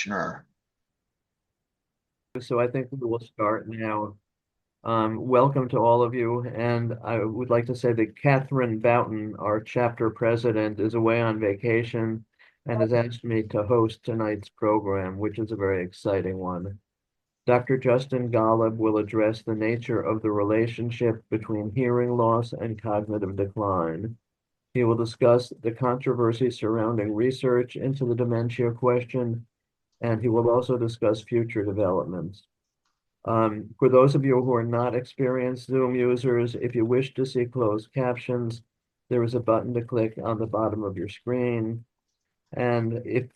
Sure. So I think we will start now. Welcome to all of you. And I would like to say that Catherine Boughton, our chapter president, is away on vacation and has asked me to host tonight's program, which is a very exciting one. Dr. Justin Golub will address the nature of the relationship between hearing loss and cognitive decline. He will discuss the controversy surrounding research into the dementia question, and he will also discuss future developments. For those of you who are not experienced Zoom users, if you wish to see closed captions, there is a button to click on the bottom of your screen. And if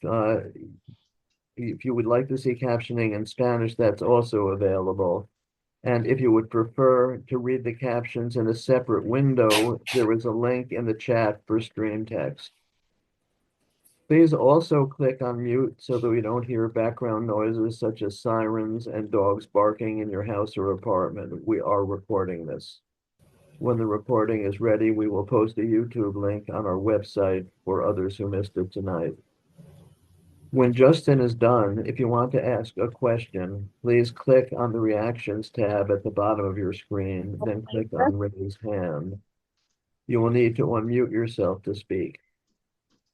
you would like to see captioning in Spanish, that's also available. And if you would prefer to read the captions in a separate window, there is a link in the chat for stream text. Please also click on mute so that we don't hear background noises such as sirens and dogs barking in your house or apartment. We are recording this. When the recording is ready, we will post a YouTube link on our website for others who missed it tonight. When Justin is done, if you want to ask a question, please click on the Reactions tab at the bottom of your screen, then click on Raise Hand. You will need to unmute yourself to speak.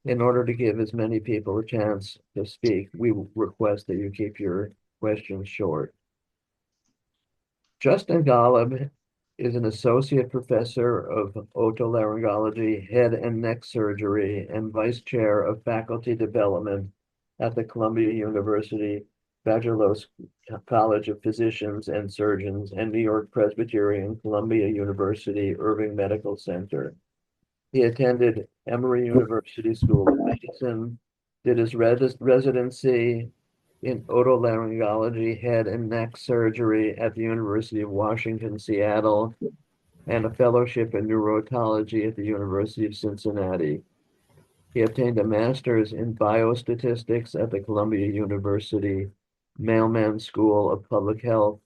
In order to give as many people a chance to speak, we request that you keep your questions short. Justin Golub is an associate professor of otolaryngology, head and neck surgery, and vice chair of faculty development at the Columbia University Bachelos College of Physicians and Surgeons and New York Presbyterian Columbia University Irving Medical Center. He attended Emory University School of Medicine, did his residency in otolaryngology, head and neck surgery at the University of Washington, Seattle, and a fellowship in neurotology at the University of Cincinnati. He obtained a master's in biostatistics at the Columbia University Mailman School of Public Health.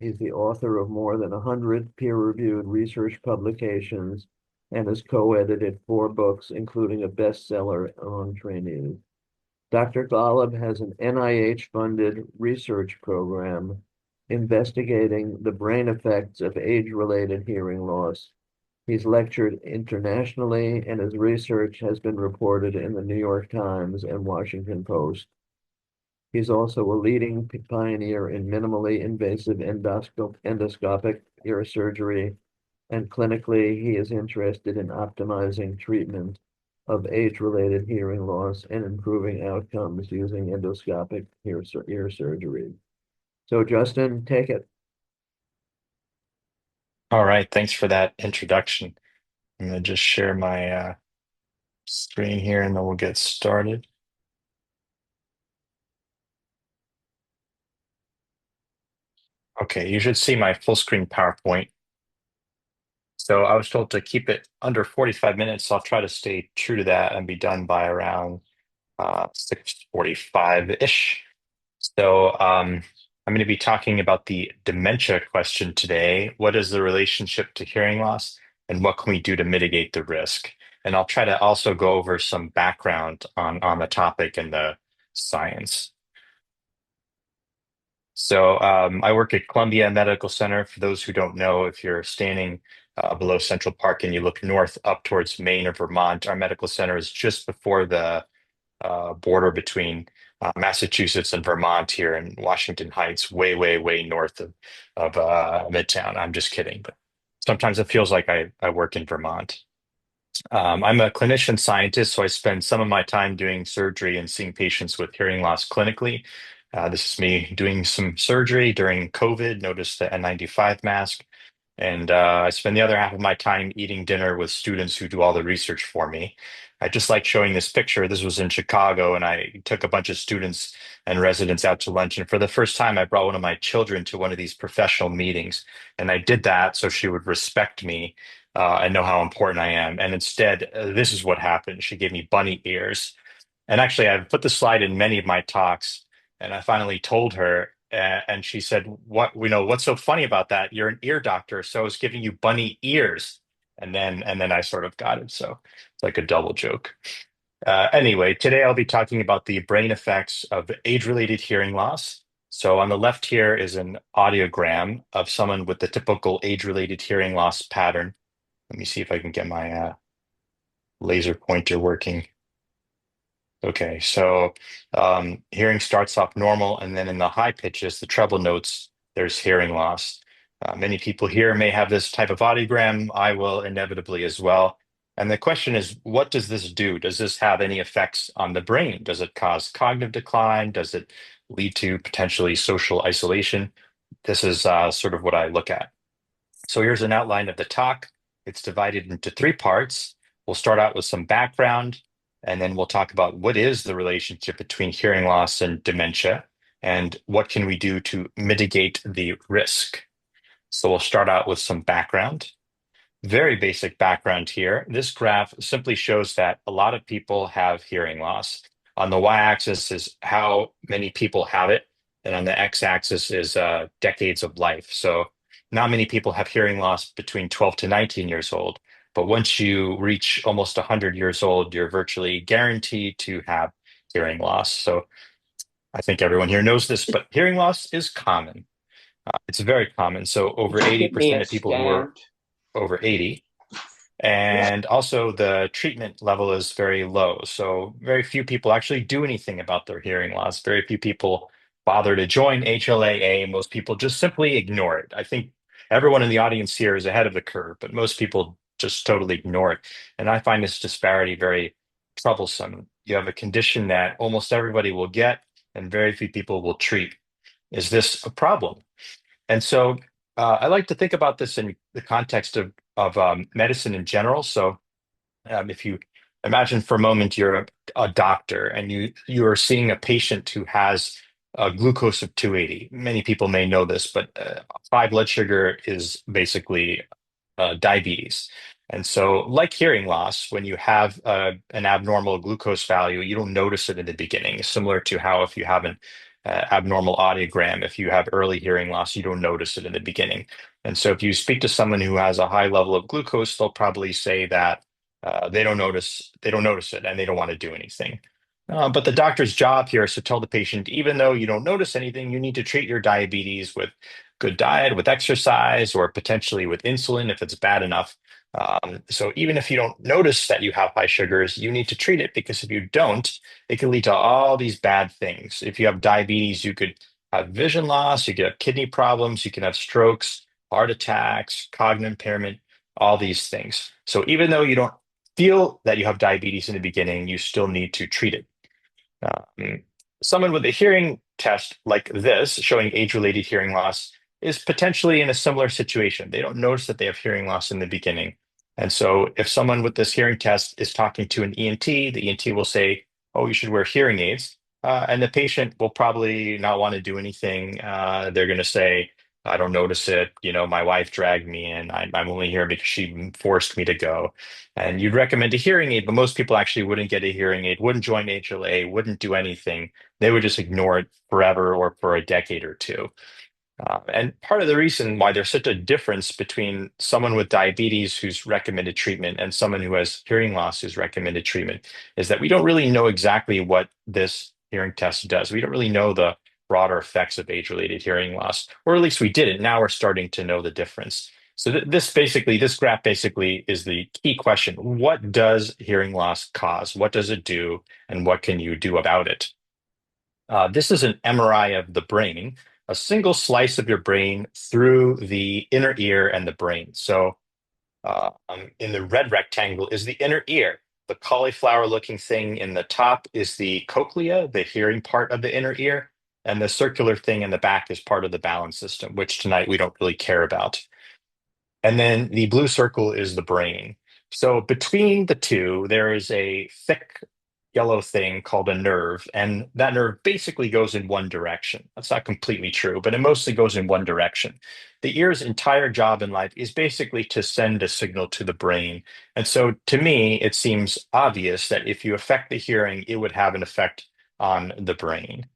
He's the author of more than 100 peer-reviewed research publications and has co-edited 4 books, including a bestseller on trainees. Dr. Golub has an NIH-funded research program investigating the brain effects of age-related hearing loss. He's lectured internationally, and his research has been reported in the New York Times and Washington Post. He's also a leading pioneer in minimally invasive endoscopic ear surgery, and clinically, he is interested in optimizing treatment of age-related hearing loss and improving outcomes using endoscopic ear surgery. So, Justin, take it. All right, thanks for that introduction. I'm going to just share my screen here and then we'll get started. Okay, you should see my full screen PowerPoint. So I was told to keep it under 45 minutes, so I'll try to stay true to that and be done by around 6:45-ish. So I'm going to be talking about the dementia question today. What is the relationship to hearing loss, and what can we do to mitigate the risk? And I'll try to also go over some background on the topic and the science. So I work at Columbia Medical Center. For those who don't know, if you're standing below Central Park and you look north up towards Maine or Vermont, our medical center is just before the border between Massachusetts and Vermont here in Washington Heights, way, way, way north of Midtown. I'm just kidding, but sometimes it feels like I work in Vermont. I'm a clinician scientist, so I spend some of my time doing surgery and seeing patients with hearing loss clinically. This is me doing some surgery during COVID, notice the N95 mask. And I spend the other half of my time eating dinner with students who do all the research for me. I just like showing this picture. This was in Chicago, and I took a bunch of students and residents out to lunch. And for the first time, I brought one of my children to one of these professional meetings. And I did that so she would respect me and know how important I am. And instead, this is what happened. She gave me bunny ears. And actually, I've put the slide in many of my talks, and I finally told her, and she said, what's so funny about that? You're an ear doctor, so I was giving you bunny ears." And then I sort of got it. So it's like a double joke. Anyway, today I'll be talking about the brain effects of age-related hearing loss. So on the left here is an audiogram of someone with the typical age-related hearing loss pattern. Let me see if I can get my laser pointer working. Okay, so hearing starts off normal, and then in the high pitches, the treble notes, there's hearing loss. Many people here may have this type of audiogram. I will inevitably as well. And the question is, what does this do? Does this have any effects on the brain? Does it cause cognitive decline? Does it lead to potentially social isolation? This is sort of what I look at. So here's an outline of the talk. It's divided into three parts. We'll start out with some background, and then we'll talk about what is the relationship between hearing loss and dementia, and what can we do to mitigate the risk. So we'll start out with some background. Very basic background here. This graph simply shows that a lot of people have hearing loss. On the y-axis is how many people have it, and on the x-axis is decades of life. So not many people have hearing loss between 12 to 19 years old, but once you reach almost 100 years old, you're virtually guaranteed to have hearing loss. So I think everyone here knows this, but hearing loss is common. It's very common. So over Give me 80% a of people who are stand. over 80. And also, the treatment level is very low. So, very few people actually do anything about their hearing loss. Very few people bother to join HLAA. Most people just simply ignore it. I think everyone in the audience here is ahead of the curve, but most people just totally ignore it. And I find this disparity very troublesome. You have a condition that almost everybody will get, and very few people will treat. Is this a problem? And so I like to think about this in the context of medicine in general. So if you imagine for a moment you're a doctor and you are seeing a patient who has a glucose of 280. Many people may know this, but high blood sugar is basically diabetes. And so, like hearing loss, when you have an abnormal glucose value, you don't notice it in the beginning, similar to how if you have an abnormal audiogram, if you have early hearing loss, you don't notice it in the beginning. And so, if you speak to someone who has a high level of glucose, they'll probably say that they don't notice it, and they don't want to do anything. But the doctor's job here is to tell the patient, even though you don't notice anything, you need to treat your diabetes with good diet, with exercise, or potentially with insulin if it's bad enough. So even if you don't notice that you have high sugars, you need to treat it because if you don't, it can lead to all these bad things. If you have diabetes, you could have vision loss, you could have kidney problems, you can have strokes, heart attacks, cognitive impairment, all these things. So even though you don't feel that you have diabetes in the beginning, you still need to treat it. Um, Someone with a hearing test like this, showing age-related hearing loss, is potentially in a similar situation. They don't notice that they have hearing loss in the beginning. And so if someone with this hearing test is talking to an ENT, the ENT will say, oh, you should wear hearing aids. And the patient will probably not want to do anything. They're going to say, I don't notice it. You know, my wife dragged me in. I'm only here because she forced me to go. And you'd recommend a hearing aid, but most people actually wouldn't get a hearing aid, wouldn't join HLA, wouldn't do anything. They would just ignore it forever or for a decade or two. And part of the reason why there's such a difference between someone with diabetes who's recommended treatment and someone who has hearing loss who's recommended treatment is that we don't really know exactly what this hearing test does. We don't really know the broader effects of age-related hearing loss, or at least we didn't. Now we're starting to know the difference. So this graph basically is the key question. What does hearing loss cause? What does it do? And what can you do about it? This is an MRI of the brain, a single slice of your brain through the inner ear and the brain. So, in the red rectangle is the inner ear. The cauliflower looking thing in the top is the cochlea, the hearing part of the inner ear. And the circular thing in the back is part of the balance system, which tonight we don't really care about. And then the blue circle is the brain. So between the two, there is a thick yellow thing called a nerve, and that nerve basically goes in one direction. That's not completely true, but it mostly goes in one direction. The ear's entire job in life is basically to send a signal to the brain. And so to me, it seems obvious that if you affect the hearing, it would have an effect on the brain.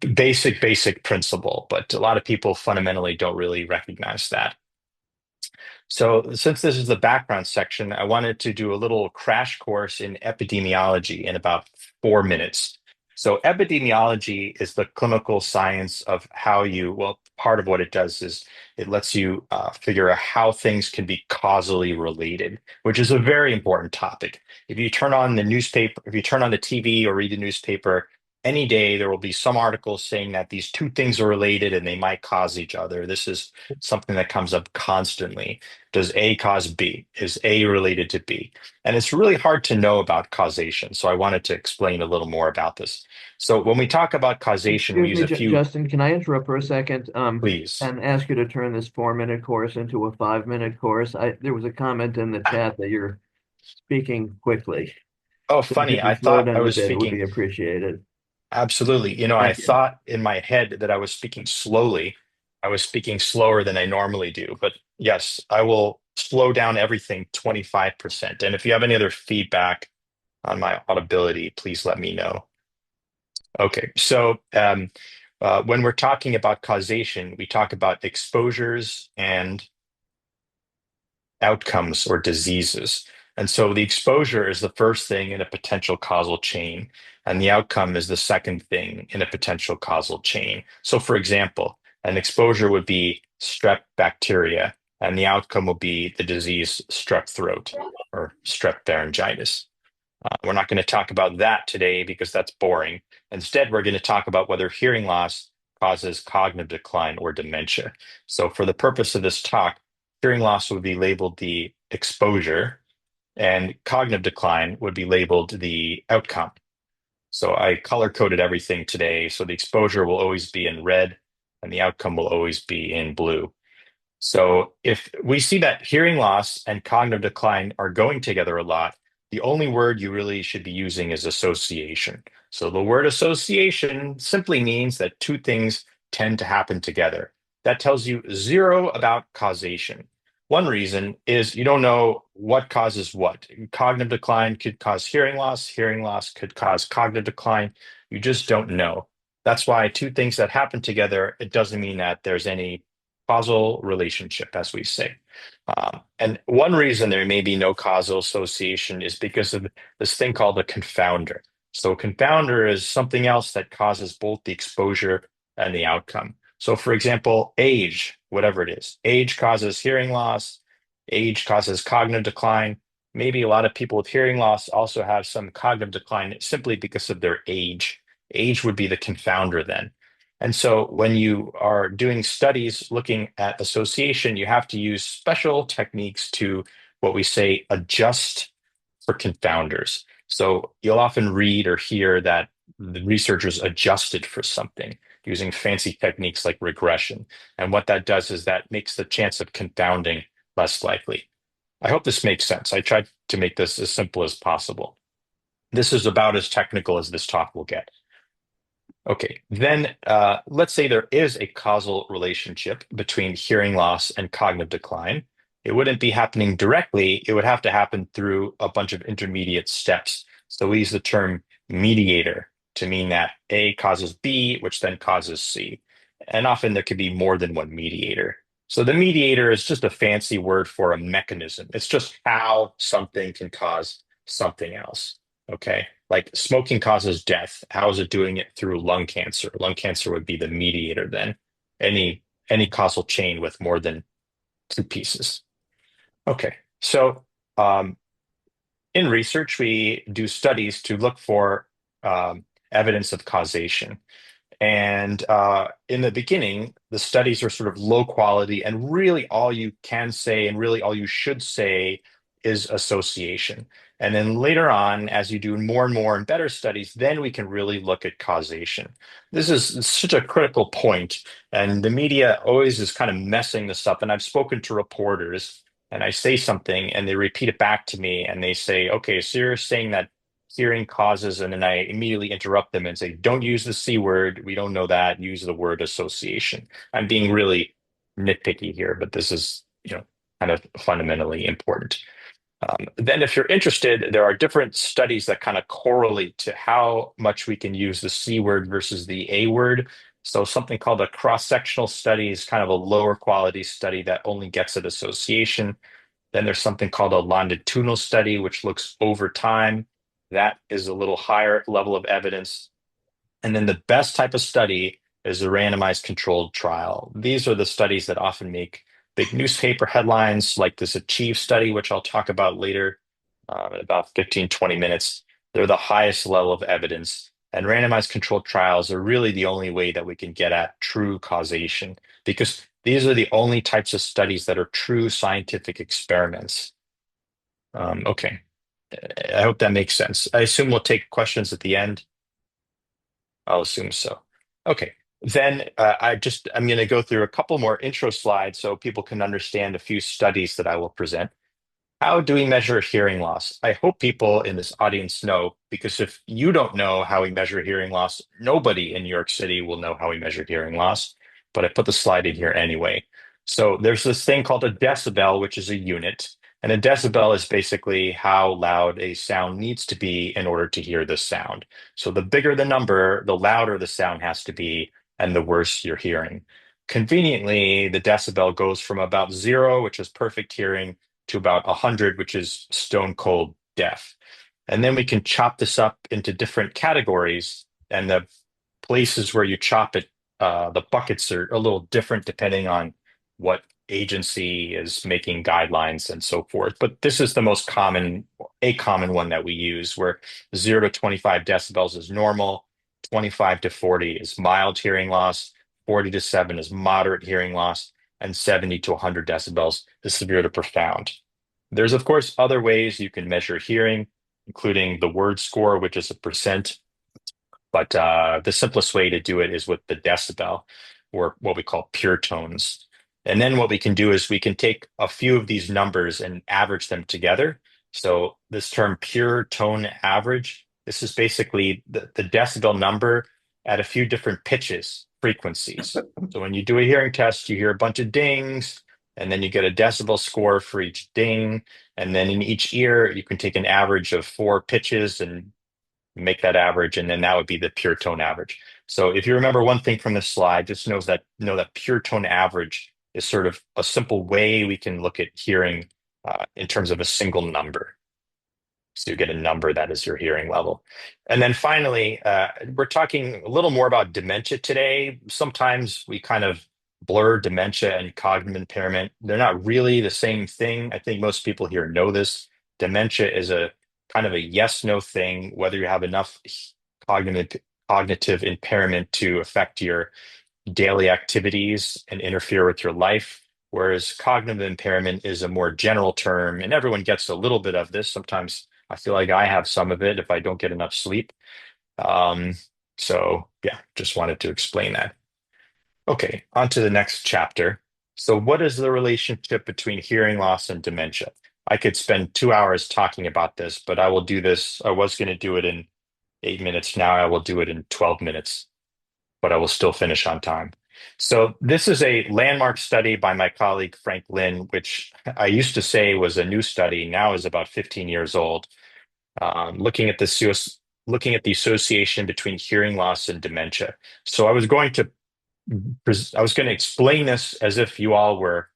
Basic principle, but a lot of people fundamentally don't really recognize that. So since this is the background section, I wanted to do a little crash course in epidemiology in about 4 minutes. So epidemiology is the clinical science of how well, part of what it does is it lets you figure out how things can be causally related, which is a very important topic. If you turn on the newspaper, if you turn on the TV or read the newspaper, any day there will be some articles saying that these two things are related and they might cause each other. This is something that comes up constantly. Does A cause B? Is A related to B? And it's really hard to know about causation. So I wanted to explain a little more about this. So when we talk about causation, we Excuse use me, a few, Justin, can I interrupt for a second? please. And ask you to turn this 4 minute course into a 5 minute course. There was a comment in the chat that you're speaking quickly. Oh, So if you funny. I could slow thought I down a was bit, it would speaking. be appreciated. Absolutely. I Thank you. thought in my head that I was speaking slowly. I was speaking slower than I normally do. But yes, I will slow down everything 25%. And if you have any other feedback on my audibility, please let me know. Okay. So when we're talking about causation, we talk about exposures and outcomes or diseases. And so the exposure is the first thing in a potential causal chain, and the outcome is the second thing in a potential causal chain. So, for example, an exposure would be strep bacteria, and the outcome will be the disease strep throat or strep pharyngitis. We're not going to talk about that today because that's boring. Instead, we're going to talk about whether hearing loss causes cognitive decline or dementia. So, for the purpose of this talk, hearing loss would be labeled the exposure, and cognitive decline would be labeled the outcome. So, I color coded everything today. So, the exposure will always be in red, and the outcome will always be in blue. So if we see that hearing loss and cognitive decline are going together a lot, the only word you really should be using is association. So the word association simply means that two things tend to happen together. That tells you zero about causation. One reason is you don't know what causes what. Cognitive decline could cause hearing loss could cause cognitive decline. You just don't know. That's why two things that happen together, it doesn't mean that there's any causal relationship, as we say. And one reason there may be no causal association is because of this thing called a confounder. So, a confounder is something else that causes both the exposure and the outcome. So, for example, age, whatever it is, age causes hearing loss, age causes cognitive decline. Maybe a lot of people with hearing loss also have some cognitive decline simply because of their age. Age would be the confounder then. And so when you are doing studies looking at association, you have to use special techniques to what we say adjust for confounders. So you'll often read or hear that the researchers adjusted for something using fancy techniques like regression. And what that does is that makes the chance of confounding less likely. I hope this makes sense. I tried to make this as simple as possible. This is about as technical as this talk will get. Okay, then let's say there is a causal relationship between hearing loss and cognitive decline. It wouldn't be happening directly, it would have to happen through a bunch of intermediate steps. So we use the term mediator to mean that A causes B, which then causes C. And often there could be more than one mediator. So the mediator is just a fancy word for a mechanism. It's just how something can cause something else. Okay. Like smoking causes death. How is it doing it through lung cancer? Lung cancer would be the mediator then. Any causal chain with more than two pieces. Okay. So in research, we do studies to look for evidence of causation. And in the beginning, the studies are sort of low quality, and really all you can say and really all you should say is association. And then later on, as you do more and more and better studies, then we can really look at causation. This is such a critical point, and the media always is kind of messing this up. And I've spoken to reporters, and I say something, and they repeat it back to me, and they say, "Okay, so you're saying that hearing causes," and then I immediately interrupt them and say, "Don't use the C word. We don't know that. Use the word association." I'm being really nitpicky here, but this is, kind of fundamentally important. Then, if you're interested, there are different studies that kind of correlate to how much we can use the C word versus the A word. So, something called a cross-sectional study is kind of a lower quality study that only gets at association. Then there's something called a longitudinal study, which looks over time. That is a little higher level of evidence. And then the best type of study is a randomized controlled trial. These are the studies that often make big newspaper headlines, like this Achieve study, which I'll talk about later in about 15, 20 minutes. They're the highest level of evidence. And randomized controlled trials are really the only way that we can get at true causation, because these are the only types of studies that are true scientific experiments. Okay, I hope that makes sense. I assume we'll take questions at the end. I'll assume so. Okay. Then I'm going to go through a couple more intro slides so people can understand a few studies that I will present. How do we measure hearing loss? I hope people in this audience know, because if you don't know how we measure hearing loss, nobody in New York City will know how we measure hearing loss. But I put the slide in here anyway. So there's this thing called a decibel, which is a unit. And a decibel is basically how loud a sound needs to be in order to hear the sound. So the bigger the number, the louder the sound has to be, and the worse you're hearing. Conveniently, the decibel goes from about 0, which is perfect hearing, to about 100, which is stone cold deaf. And then we can chop this up into different categories. And the places where you chop it, the buckets are a little different depending on what agency is making guidelines and so forth. But this is the most common, a common one that we use, where 0 to 25 decibels is normal, 25 to 40 is mild hearing loss, 40 to 7 is moderate hearing loss, and 70 to 100 decibels is severe to profound. There's, of course, other ways you can measure hearing, including the word score, which is a percent. But the simplest way to do it is with the decibel, or what we call pure tones. And then what we can do is we can take a few of these numbers and average them together. So this term pure tone average, this is basically the decibel number at a few different pitches, frequencies. So when you do a hearing test, you hear a bunch of dings, and then you get a decibel score for each ding. And then in each ear, you can take an average of 4 pitches and make that average, and then that would be the pure tone average. So if you remember one thing from this slide, just know that pure tone average is sort of a simple way we can look at hearing in terms of a single number. So you get a number that is your hearing level. And then finally, we're talking a little more about dementia today. Sometimes we kind of blur dementia and cognitive impairment. They're not really the same thing. I think most people here know this. Dementia is a kind of a yes/no thing, whether you have enough cognitive cognitive impairment to affect your daily activities and interfere with your life. Whereas cognitive impairment is a more general term, and everyone gets a little bit of this. Sometimes I feel like I have some of it if I don't get enough sleep. Um, so, yeah, just wanted to explain that. Okay, on to the next chapter. So, what is the relationship between hearing loss and dementia? I could spend 2 hours talking about this, but I will do this. I was going to do it in 8 minutes. Now I will do it in 12 minutes, but I will still finish on time. So this is a landmark study by my colleague Frank Lin, which I used to say was a new study, now is about 15 years old, looking at looking at the association between hearing loss and dementia. So I was going to explain this as if you all were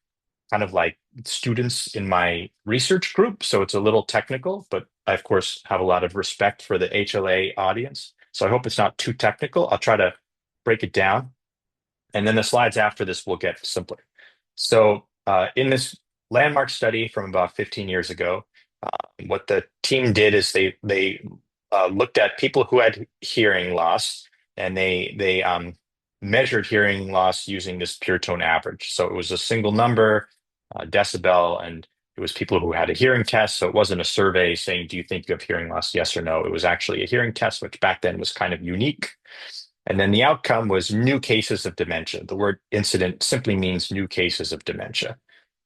kind of like students in my research group. So it's a little technical, but I, of course, have a lot of respect for the HLA audience. So I hope it's not too technical. I'll try to break it down. And then the slides after this will get simpler. So in this landmark study from about 15 years ago, what the team did is they looked at people who had hearing loss, and they measured hearing loss using this pure tone average. So it was a single number, decibel, and it was people who had a hearing test. So it wasn't a survey saying, "Do you think you have hearing loss? Yes or no." It was actually a hearing test, which back then was kind of unique. And then the outcome was new cases of dementia. The word incident simply means new cases of dementia.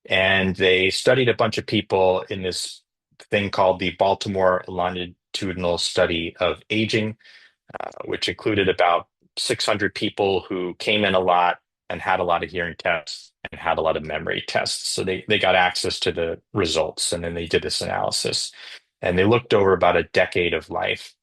And they studied a bunch of people in this thing called the Baltimore Longitudinal Study of Aging, which included about 600 people who came in a lot and had a lot of hearing tests and had a lot of memory tests. So they got access to the results, and then they did this analysis. And they looked over about a decade of life.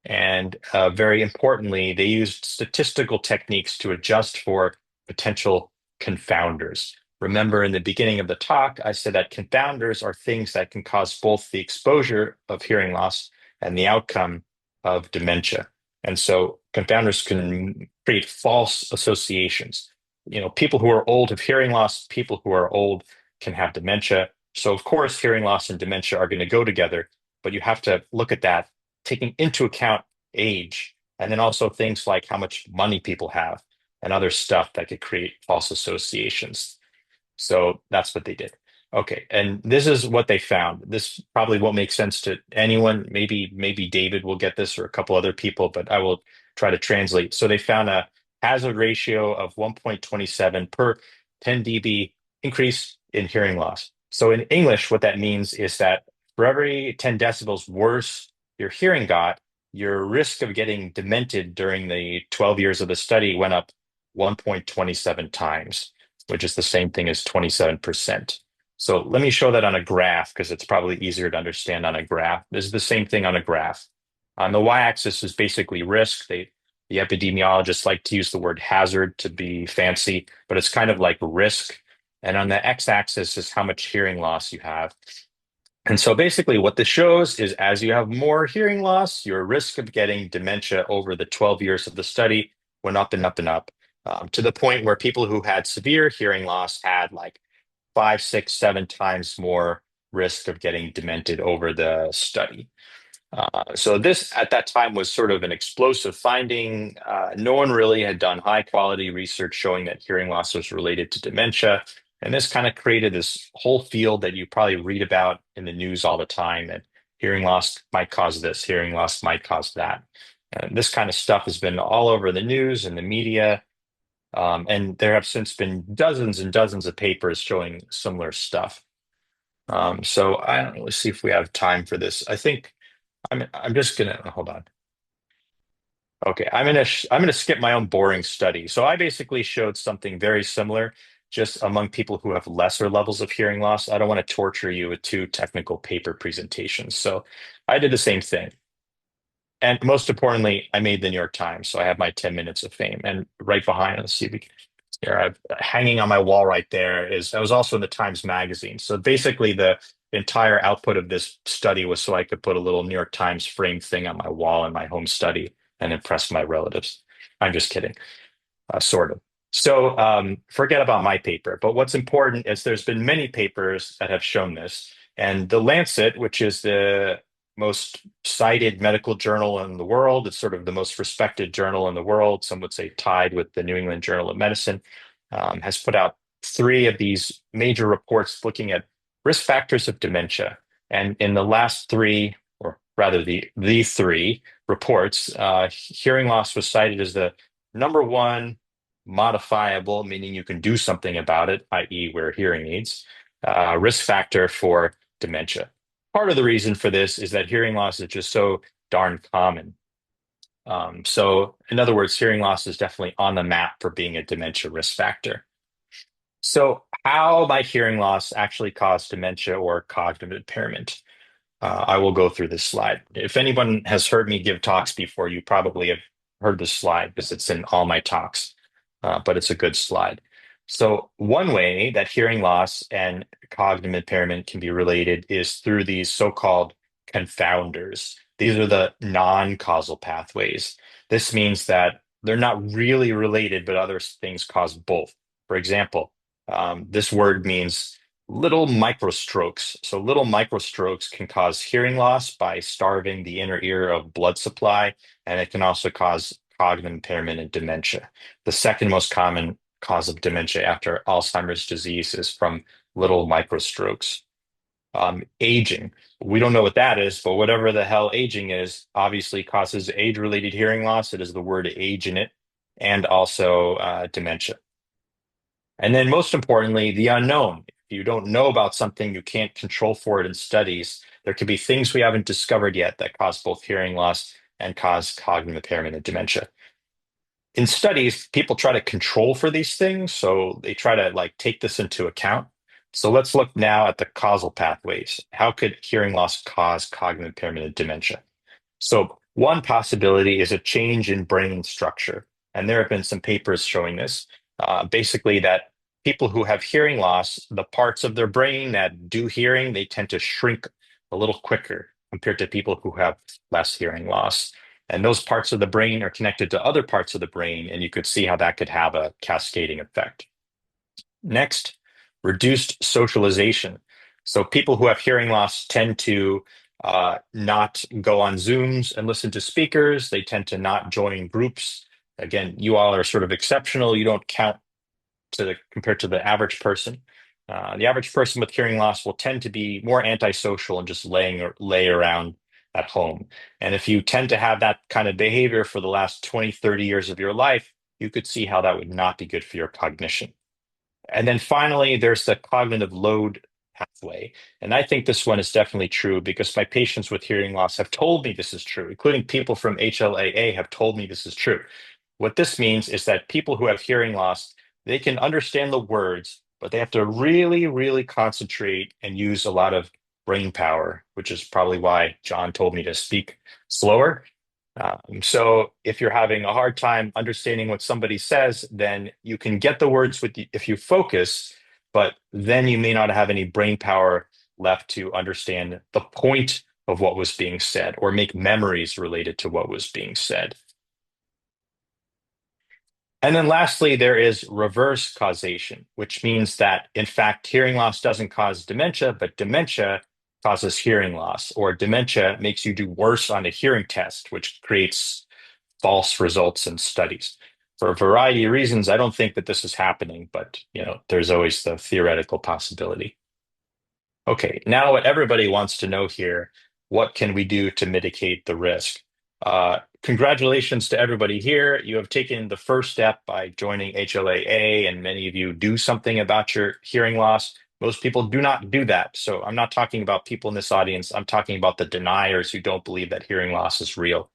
And very importantly, they used statistical techniques to adjust for potential confounders. Remember, in the beginning of the talk, I said that confounders are things that can cause both the exposure of hearing loss and the outcome of dementia. And so confounders can create false associations. People who are old have hearing loss, people who are old can have dementia. So, of course, hearing loss and dementia are going to go together, but you have to look at that taking into account age, and then also things like how much money people have and other stuff that could create false associations. So that's what they did. Okay, and this is what they found. This probably won't make sense to anyone. Maybe David will get this or a couple other people, but I will try to translate. So they found a hazard ratio of 1.27 per 10 dB increase in hearing loss. So in English, what that means is that for every 10 decibels worse your hearing got, your risk of getting demented during the 12 years of the study went up 1.27 times, which is the same thing as 27%. So let me show that on a graph because it's probably easier to understand on a graph. This is the same thing on a graph. On the y-axis is basically risk. The epidemiologists like to use the word hazard to be fancy, but it's kind of like risk. And on the x-axis is how much hearing loss you have. And so basically what this shows is as you have more hearing loss, your risk of getting dementia over the 12 years of the study went up and up and up, to the point where people who had severe hearing loss had like 5, 6, 7 times more risk of getting demented over the study. So this at that time was sort of an explosive finding. No one really had done high quality research showing that hearing loss was related to dementia. And this kind of created this whole field that you probably read about in the news all the time, that hearing loss might cause this, hearing loss might cause that. And this kind of stuff has been all over the news and the media. And there have since been dozens and dozens of papers showing similar stuff. So I don't know, let's see if we have time for this. I think I'm just gonna hold on. Okay, I'm gonna skip my own boring study. So I basically showed something very similar, just among people who have lesser levels of hearing loss. I don't want to torture you with two technical paper presentations. So I did the same thing. And most importantly, I made the New York Times. So I have my 10 minutes of fame. And right behind, let's see if we can here, hanging on my wall right there is I was also in the Times Magazine. So basically, the entire output of this study was so I could put a little New York Times frame thing on my wall in my home study and impress my relatives. I'm just kidding, sort of. So forget about my paper. But what's important is there's been many papers that have shown this. And the Lancet, which is the most cited medical journal in the world, it's sort of the most respected journal in the world. Some would say tied with the New England Journal of Medicine, has put out 3 of these major reports looking at risk factors of dementia. And in the last 3, or rather the 3 reports, hearing loss was cited as the number 1 modifiable, meaning you can do something about it, i.e., wear hearing aids, risk factor for dementia. Part of the reason for this is that hearing loss is just so darn common. So, in other words, hearing loss is definitely on the map for being a dementia risk factor. So, how might hearing loss actually cause dementia or cognitive impairment? I will go through this slide. If anyone has heard me give talks before, you probably have heard this slide because it's in all my talks, but it's a good slide. So one way that hearing loss and cognitive impairment can be related is through these so-called confounders. These are the non-causal pathways. This means that they're not really related, but other things cause both. For example, this word means little microstrokes. So little microstrokes can cause hearing loss by starving the inner ear of blood supply, and it can also cause cognitive impairment and dementia. The second most common cause of dementia after Alzheimer's disease is from little microstrokes. Aging. We don't know what that is, but whatever the hell aging is, obviously causes age-related hearing loss. It is the word age in it, and also dementia. And then most importantly, the unknown. If you don't know about something, you can't control for it in studies. There could be things we haven't discovered yet that cause both hearing loss and cause cognitive impairment and dementia. In studies, people try to control for these things, so they try to like take this into account. So let's look now at the causal pathways. How could hearing loss cause cognitive impairment and dementia? So one possibility is a change in brain structure, and there have been some papers showing this. Basically, that people who have hearing loss, the parts of their brain that do hearing, they tend to shrink a little quicker compared to people who have less hearing loss. And those parts of the brain are connected to other parts of the brain, and you could see how that could have a cascading effect. Next, reduced socialization. So people who have hearing loss tend to not go on Zooms and listen to speakers. They tend to not join groups. Again, you all are sort of exceptional. You don't count compared to the average person. The average person with hearing loss will tend to be more antisocial and just lay around at home. And if you tend to have that kind of behavior for the last 20, 30 years of your life, you could see how that would not be good for your cognition. And then finally, there's the cognitive load pathway. And I think this one is definitely true because my patients with hearing loss have told me this is true, including people from HLAA have told me this is true. What this means is that people who have hearing loss, they can understand the words, but they have to really, really concentrate and use a lot of brain power, which is probably why John told me to speak slower. So if you're having a hard time understanding what somebody says, then you can get the words if you focus, but then you may not have any brain power left to understand the point of what was being said or make memories related to what was being said. And then lastly, there is reverse causation, which means that in fact, hearing loss doesn't cause dementia, but dementia causes hearing loss, or dementia makes you do worse on a hearing test, which creates false results in studies. For a variety of reasons, I don't think that this is happening, but there's always the theoretical possibility. Okay, now what everybody wants to know here, what can we do to mitigate the risk? Congratulations to everybody here. You have taken the first step by joining HLAA, and many of you do something about your hearing loss. Most people do not do that. So I'm not talking about people in this audience. I'm talking about the deniers who don't believe that hearing loss is real.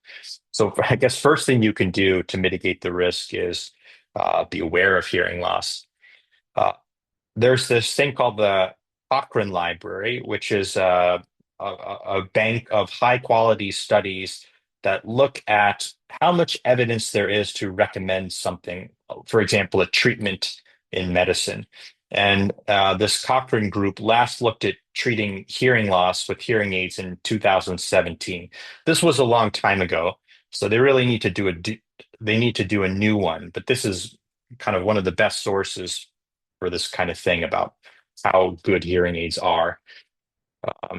So I guess first thing you can do to mitigate the risk is be aware of hearing loss. Uh, there's this thing called the Cochrane Library, which is a bank of high quality studies that look at how much evidence there is to recommend something, for example, a treatment in medicine. And this Cochrane group last looked at treating hearing loss with hearing aids in 2017. This was a long time ago, so they really need to they need to do a new one. But this is kind of one of the best sources for this kind of thing about how good hearing aids are.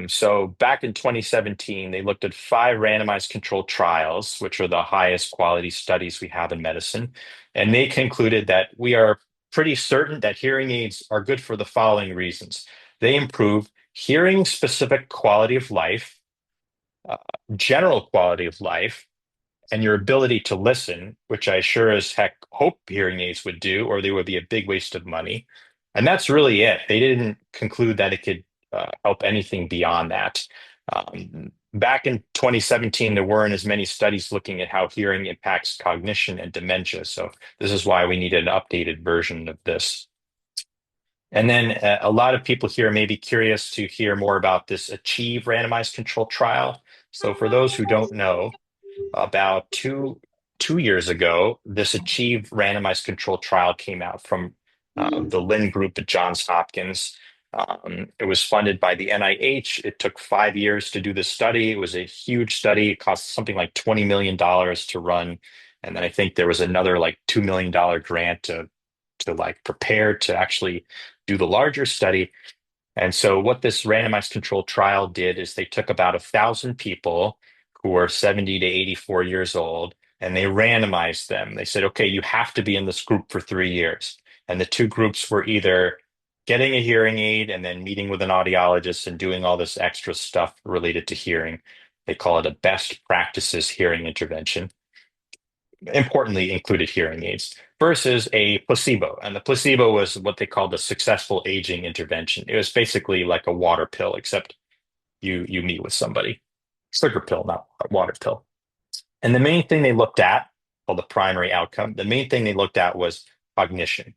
So back in 2017, they looked at 5 randomized controlled trials, which are the highest quality studies we have in medicine. And they concluded that we are pretty certain that hearing aids are good for the following reasons. They improve hearing specific quality of life, uh, general quality of life, and your ability to listen, which I sure as heck hope hearing aids would do, or they would be a big waste of money. And that's really it. They didn't conclude that it could help anything beyond that. Back in 2017, there weren't as many studies looking at how hearing impacts cognition and dementia. So this is why we needed an updated version of this. And then a lot of people here may be curious to hear more about this Achieve randomized controlled trial. So for those who don't know, about two years ago, this Achieve randomized controlled trial came out from the Lynn Group at Johns Hopkins. It was funded by the NIH. It took 5 years to do this study. It was a huge study. It cost something like $20 million to run. And then I think there was another like $2 million grant to like prepare to actually do the larger study. And so what this randomized controlled trial did is they took about 1,000 people who were 70 to 84 years old, and they randomized them. They said, okay, you have to be in this group for 3 years. And the two groups were either getting a hearing aid and then meeting with an audiologist and doing all this extra stuff related to hearing. They call it a best practices hearing intervention. Importantly, included hearing aids versus a placebo. And the placebo was what they called the successful aging intervention. It was basically like a water pill, except you meet with somebody. Sugar pill, not a water pill. And the main thing they looked at called the primary outcome. The main thing they looked at was cognition,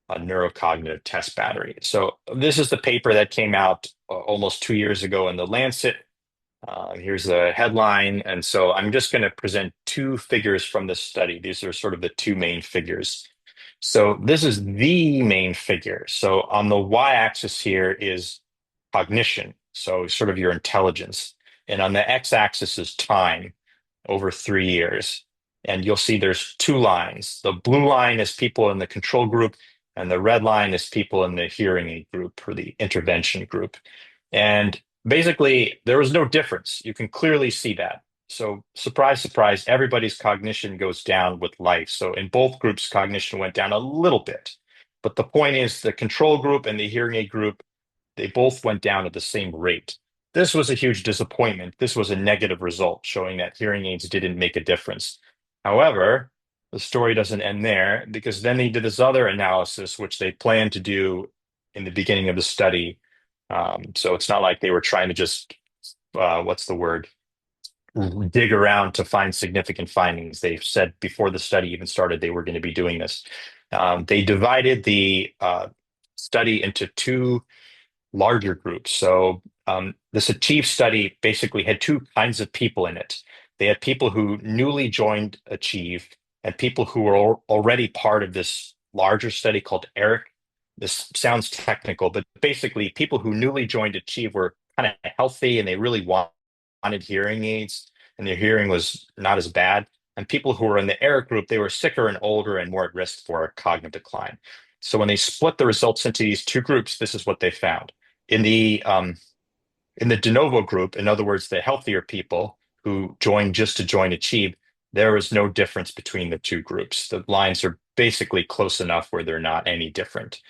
a neurocognitive test battery. So this is the paper that came out almost 2 years ago in the Lancet. Here's the headline. And so I'm just going to present two figures from this study. These are sort of the two main figures. So this is the main figure. So on the y-axis here is cognition, so sort of your intelligence. And on the x-axis is time over 3 years. And you'll see there's two lines. The blue line is people in the control group, and the red line is people in the hearing aid group or the intervention group. And basically, there was no difference. You can clearly see that. So, surprise, surprise, everybody's cognition goes down with life. So, in both groups, cognition went down a little bit. But the point is, the control group and the hearing aid group, they both went down at the same rate. This was a huge disappointment. This was a negative result, showing that hearing aids didn't make a difference. However, the story doesn't end there because then they did this other analysis, which they planned to do in the beginning of the study. So it's not like they were trying to just, what's the word, dig around to find significant findings. They said before the study even started, they were going to be doing this. They divided the study into two larger groups. So this Achieve study basically had two kinds of people in it. They had people who newly joined Achieve and people who were already part of this larger study called ERIC. This sounds technical, but basically people who newly joined Achieve were kind of healthy and they really wanted hearing aids and their hearing was not as bad. And people who were in the ERIC group, they were sicker and older and more at risk for cognitive decline. So when they split the results into these two groups, this is what they found. In the de novo group, in other words, the healthier people who joined just to join Achieve, there is no difference between the two groups. The lines are basically close enough where they're not any different.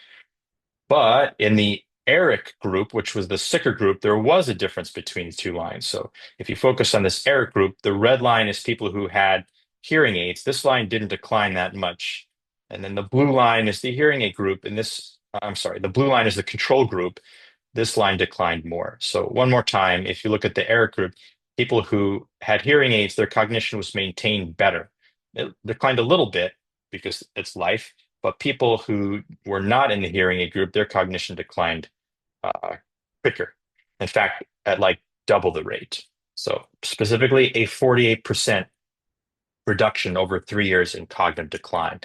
But in the ERIC group, which was the sicker group, there was a difference between the two lines. So if you focus on this ERIC group, the red line is people who had hearing aids. This line didn't decline that much. And then the blue line is the hearing aid group. And this, I'm sorry, the blue line is the control group. This line declined more. So one more time, if you look at the ERIC group, people who had hearing aids, their cognition was maintained better. It declined a little bit because it's life, but people who were not in the hearing aid group, their cognition declined quicker. In fact, at like double the rate. So specifically a 48% reduction over 3 years in cognitive decline.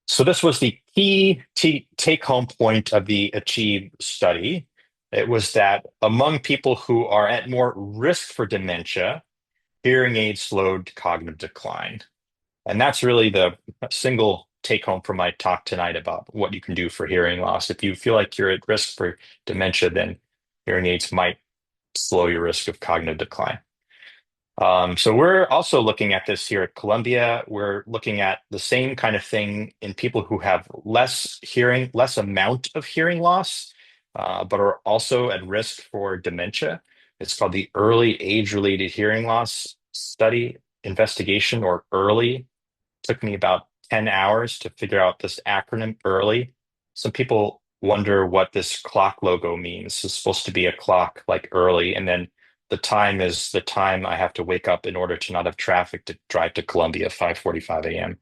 So this was the key take-home point of the Achieve study. It was that among people who are at more risk for dementia, hearing aids slowed cognitive decline. And that's really the single take-home from my talk tonight about what you can do for hearing loss. If you feel like you're at risk for dementia, then hearing aids might slow your risk of cognitive decline. So we're also looking at this here at Columbia. We're looking at the same kind of thing in people who have less hearing, less amount of hearing loss, but are also at risk for dementia. It's called the Early Age-Related Hearing Loss Study Investigation, or EARLY. Took me about 10 hours to figure out this acronym, EARLY. Some people wonder what this clock logo means. It's supposed to be a clock like early, and then the time is the time I have to wake up in order to not have traffic to drive to Columbia, 5:45 a.m.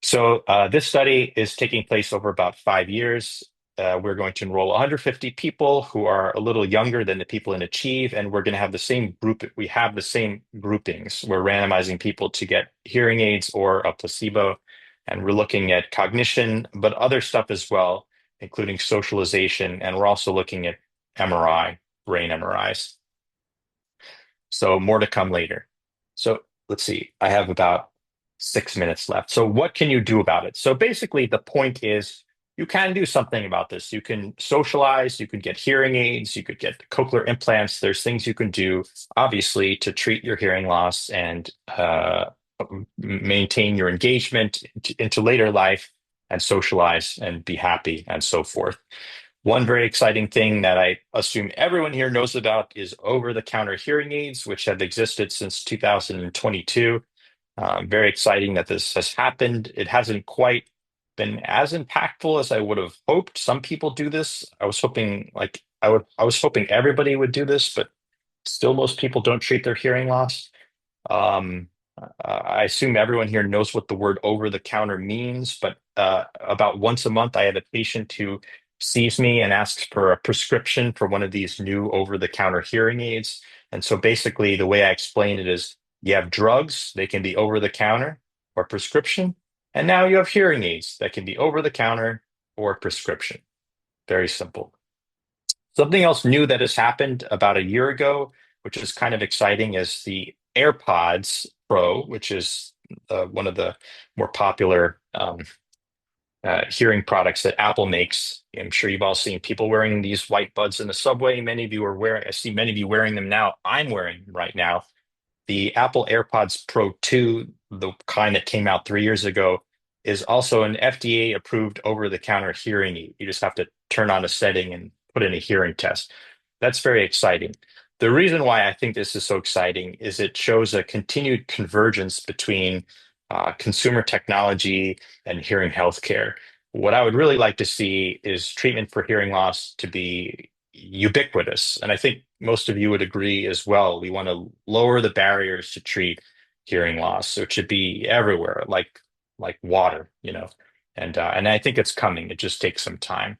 So this study is taking place over about 5 years. We're going to enroll 150 people who are a little younger than the people in Achieve, and we're going to have the same group. We have the same groupings. We're randomizing people to get hearing aids or a placebo, and we're looking at cognition, but other stuff as well, including socialization, and we're also looking at MRI, brain MRIs. So more to come later. So let's see, I have about 6 minutes left. So what can you do about it? So basically the point is you can do something about this. You can socialize, you could get hearing aids, you could get cochlear implants. There's things you can do, obviously, to treat your hearing loss and maintain your engagement into later life and socialize and be happy and so forth. One very exciting thing that I assume everyone here knows about is over-the-counter hearing aids, which have existed since 2022. Very exciting that this has happened. It hasn't quite been as impactful as I would have hoped. Some people do this. I was hoping I was hoping everybody would do this, but still most people don't treat their hearing loss. I assume everyone here knows what the word over the counter means, but about once a month, I have a patient who sees me and asks for a prescription for one of these new over the counter hearing aids. And so basically, the way I explain it is you have drugs, they can be over the counter or prescription. And now you have hearing aids that can be over the counter or prescription. Very simple. Something else new that has happened about a year ago, which is kind of exciting, is the AirPods Pro, which is one of the more popular hearing products that Apple makes. I'm sure you've all seen people wearing these white buds in the subway. Many of you are wearing, I see many of you wearing them now. I'm wearing them right now. The Apple AirPods Pro 2, the kind that came out 3 years ago, is also an FDA approved over the counter hearing aid. You just have to turn on a setting and put in a hearing test. That's very exciting. The reason why I think this is so exciting is it shows a continued convergence between consumer technology and hearing healthcare. What I would really like to see is treatment for hearing loss to be ubiquitous. And I think most of you would agree as well. We want to lower the barriers to treat hearing loss. So it should be everywhere, like water, you know. And I think it's coming. It just takes some time.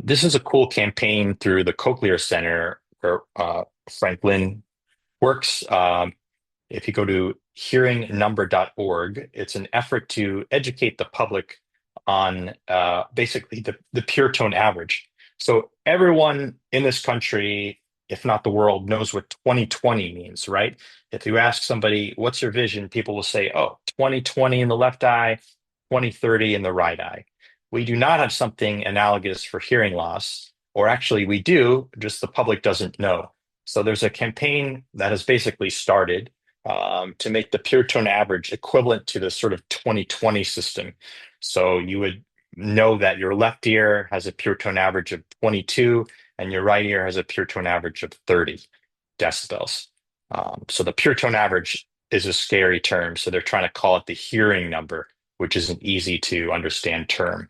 This is a cool campaign through the Cochlear Center where Franklin works. If you go to hearingnumber.org, it's an effort to educate the public on basically the pure tone average. So everyone in this country, if not the world, knows what 20/20 means, right? If you ask somebody, what's your vision? People will say, oh, 20/20 in the left eye, 20/30 in the right eye. We do not have something analogous for hearing loss, or actually we do, just the public doesn't know. So there's a campaign that has basically started to make the pure tone average equivalent to the sort of 20/20 system. So you would know that your left ear has a pure tone average of 22 and your right ear has a pure tone average of 30 decibels. So the pure tone average is a scary term. So they're trying to call it the hearing number, which is an easy to understand term.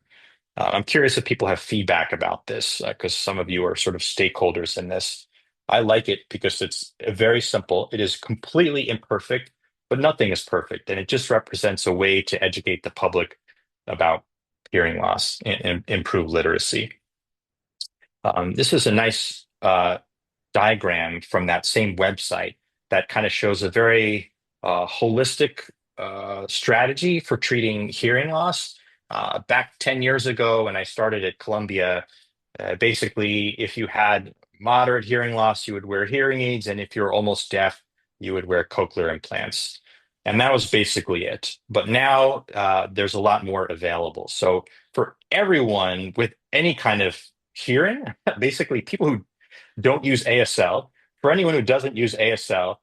I'm curious if people have feedback about this because some of you are sort of stakeholders in this. I like it because it's very simple. It is completely imperfect, but nothing is perfect. And it just represents a way to educate the public about hearing loss and improve literacy. This is a nice diagram from that same website that kind of shows a very holistic strategy for treating hearing loss. Back 10 years ago, when I started at Columbia, basically, if you had moderate hearing loss, you would wear hearing aids, and if you're almost deaf, you would wear cochlear implants. And that was basically it. But now there's a lot more available. So for everyone with any kind of hearing, basically people who don't use ASL, for anyone who doesn't use ASL,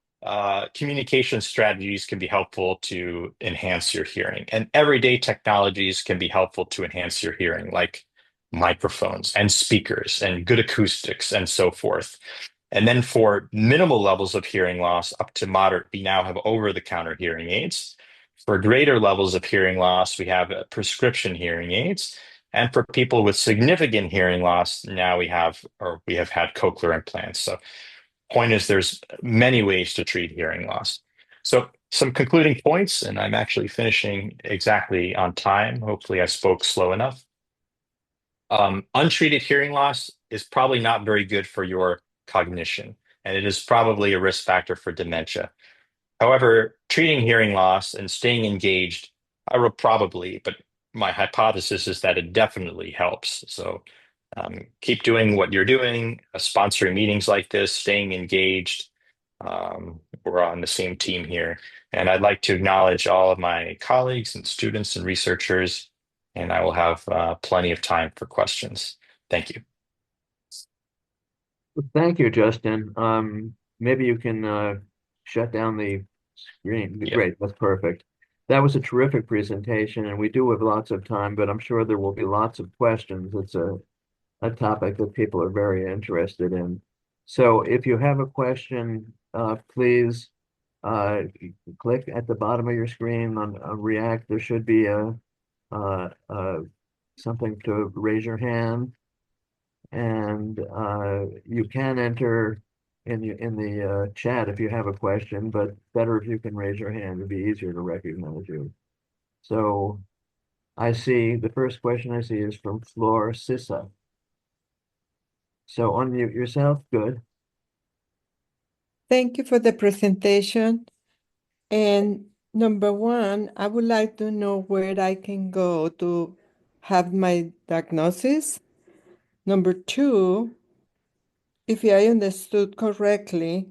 communication strategies can be helpful to enhance your hearing. And everyday technologies can be helpful to enhance your hearing, like microphones and speakers and good acoustics and so forth. And then for minimal levels of hearing loss up to moderate, we now have over-the-counter hearing aids. For greater levels of hearing loss, we have prescription hearing aids. And for people with significant hearing loss, now we have had cochlear implants. So point is there's many ways to treat hearing loss. So some concluding points, and I'm actually finishing exactly on time. Hopefully I spoke slow enough. Untreated hearing loss is probably not very good for your cognition, and it is probably a risk factor for dementia. However, treating hearing loss and staying engaged, I will probably, but my hypothesis is that it definitely helps. So keep doing what you're doing, sponsoring meetings like this, staying engaged. We're on the same team here. And I'd like to acknowledge all of my colleagues and students and researchers, and I will have plenty of time for questions. Thank you. Thank you, Justin. Maybe you can shut down the screen. Yep. Great, that's perfect. That was a terrific presentation, and we do have lots of time, but I'm sure there will be lots of questions. It's a topic that people are very interested in. So if you have a question, please uh, click at the bottom of your screen on React. There should be uh, uh, something to raise your hand, and you can enter in the chat if you have a question, but better if you can raise your hand. It'd be easier to recognize you. So I see the first question I see is from Flor Sissa. So unmute yourself. Good. Thank you for the presentation. And number one, I would like to know where I can go to have my diagnosis. Number two, if I understood correctly,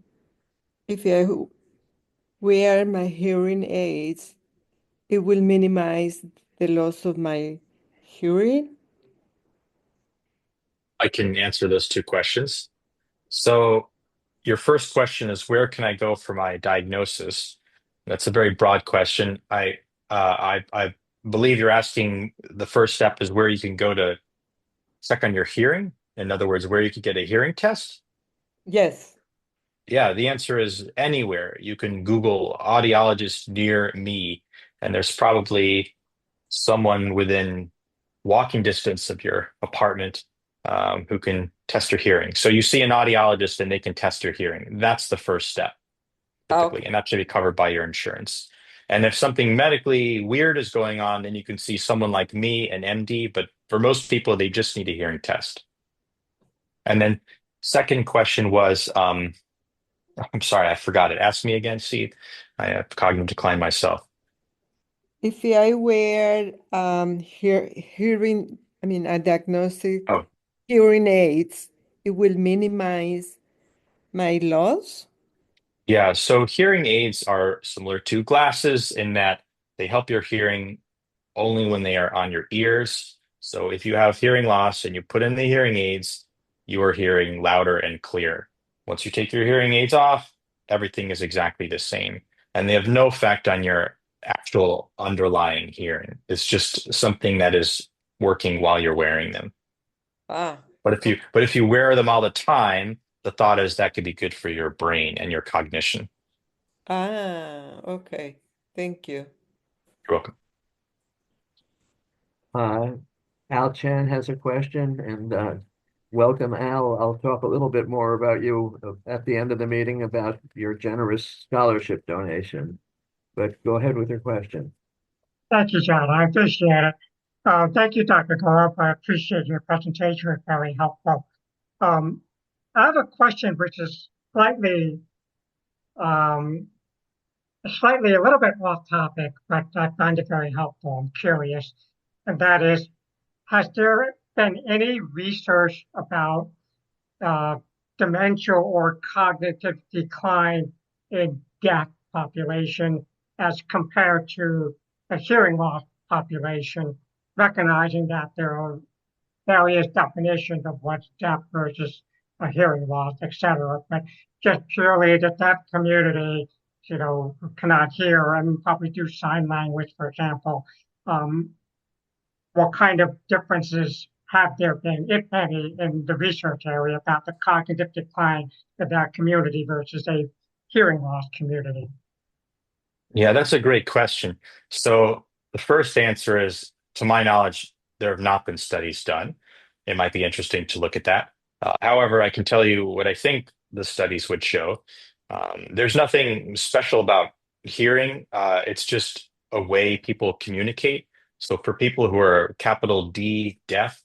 if I wear my hearing aids, it will minimize the loss of my hearing. I can answer those two questions. So your first question is where can I go for my diagnosis? That's a very broad question. I believe you're asking the first step is where you can go to check on your hearing. In other words, where you could get a hearing test. Yes. Yeah, the answer is anywhere. You can Google audiologist near me, and there's probably someone within walking distance of your apartment who can test your hearing. So you see an audiologist and they can test your hearing. That's the first step, typically, and Okay. that should be covered by your insurance. And if something medically weird is going on, then you can see someone like me, an MD, but for most people, they just need a hearing test. And then second question was, I'm sorry, I forgot it. Ask me again, see. I have cognitive decline myself. If I wear hearing, I mean, a diagnostic Oh, hearing aids, it will minimize my loss? yeah. So hearing aids are similar to glasses in that they help your hearing only when they are on your ears. So if you have hearing loss and you put in the hearing aids, you are hearing louder and clear. Once you take your hearing aids off, everything is exactly the same. And they have no effect on your actual underlying hearing. It's just something that is working while you're wearing them. Ah, But if you wear them all the time, the thought is that could be good for your brain and your cognition. okay. Thank you. You're welcome. Al Chan has a question, and welcome, Al. I'll talk a little bit more about you at the end of the meeting about your generous scholarship donation. But go ahead with your question. Thank you, John. I appreciate it. Thank you, Dr. Golub. I appreciate your presentation. It's very helpful. Um, I have a question which is um, slightly a little bit off topic, but I find it very helpful. I'm curious, and that is, has there been any research about uh, dementia or cognitive decline in deaf population as compared to a hearing loss population, recognizing that there are various definitions of what's deaf versus a hearing loss, et cetera. But just purely the deaf community, who cannot hear and probably do sign language, for example, um, what kind of differences have there been, if any, in the research area about the cognitive decline of that community versus a hearing loss community? Yeah, that's a great question. So the first answer is, to my knowledge, there have not been studies done. It might be interesting to look at that. However, I can tell you what I think the studies would show. There's nothing special about hearing. It's just a way people communicate. So for people who are capital D deaf,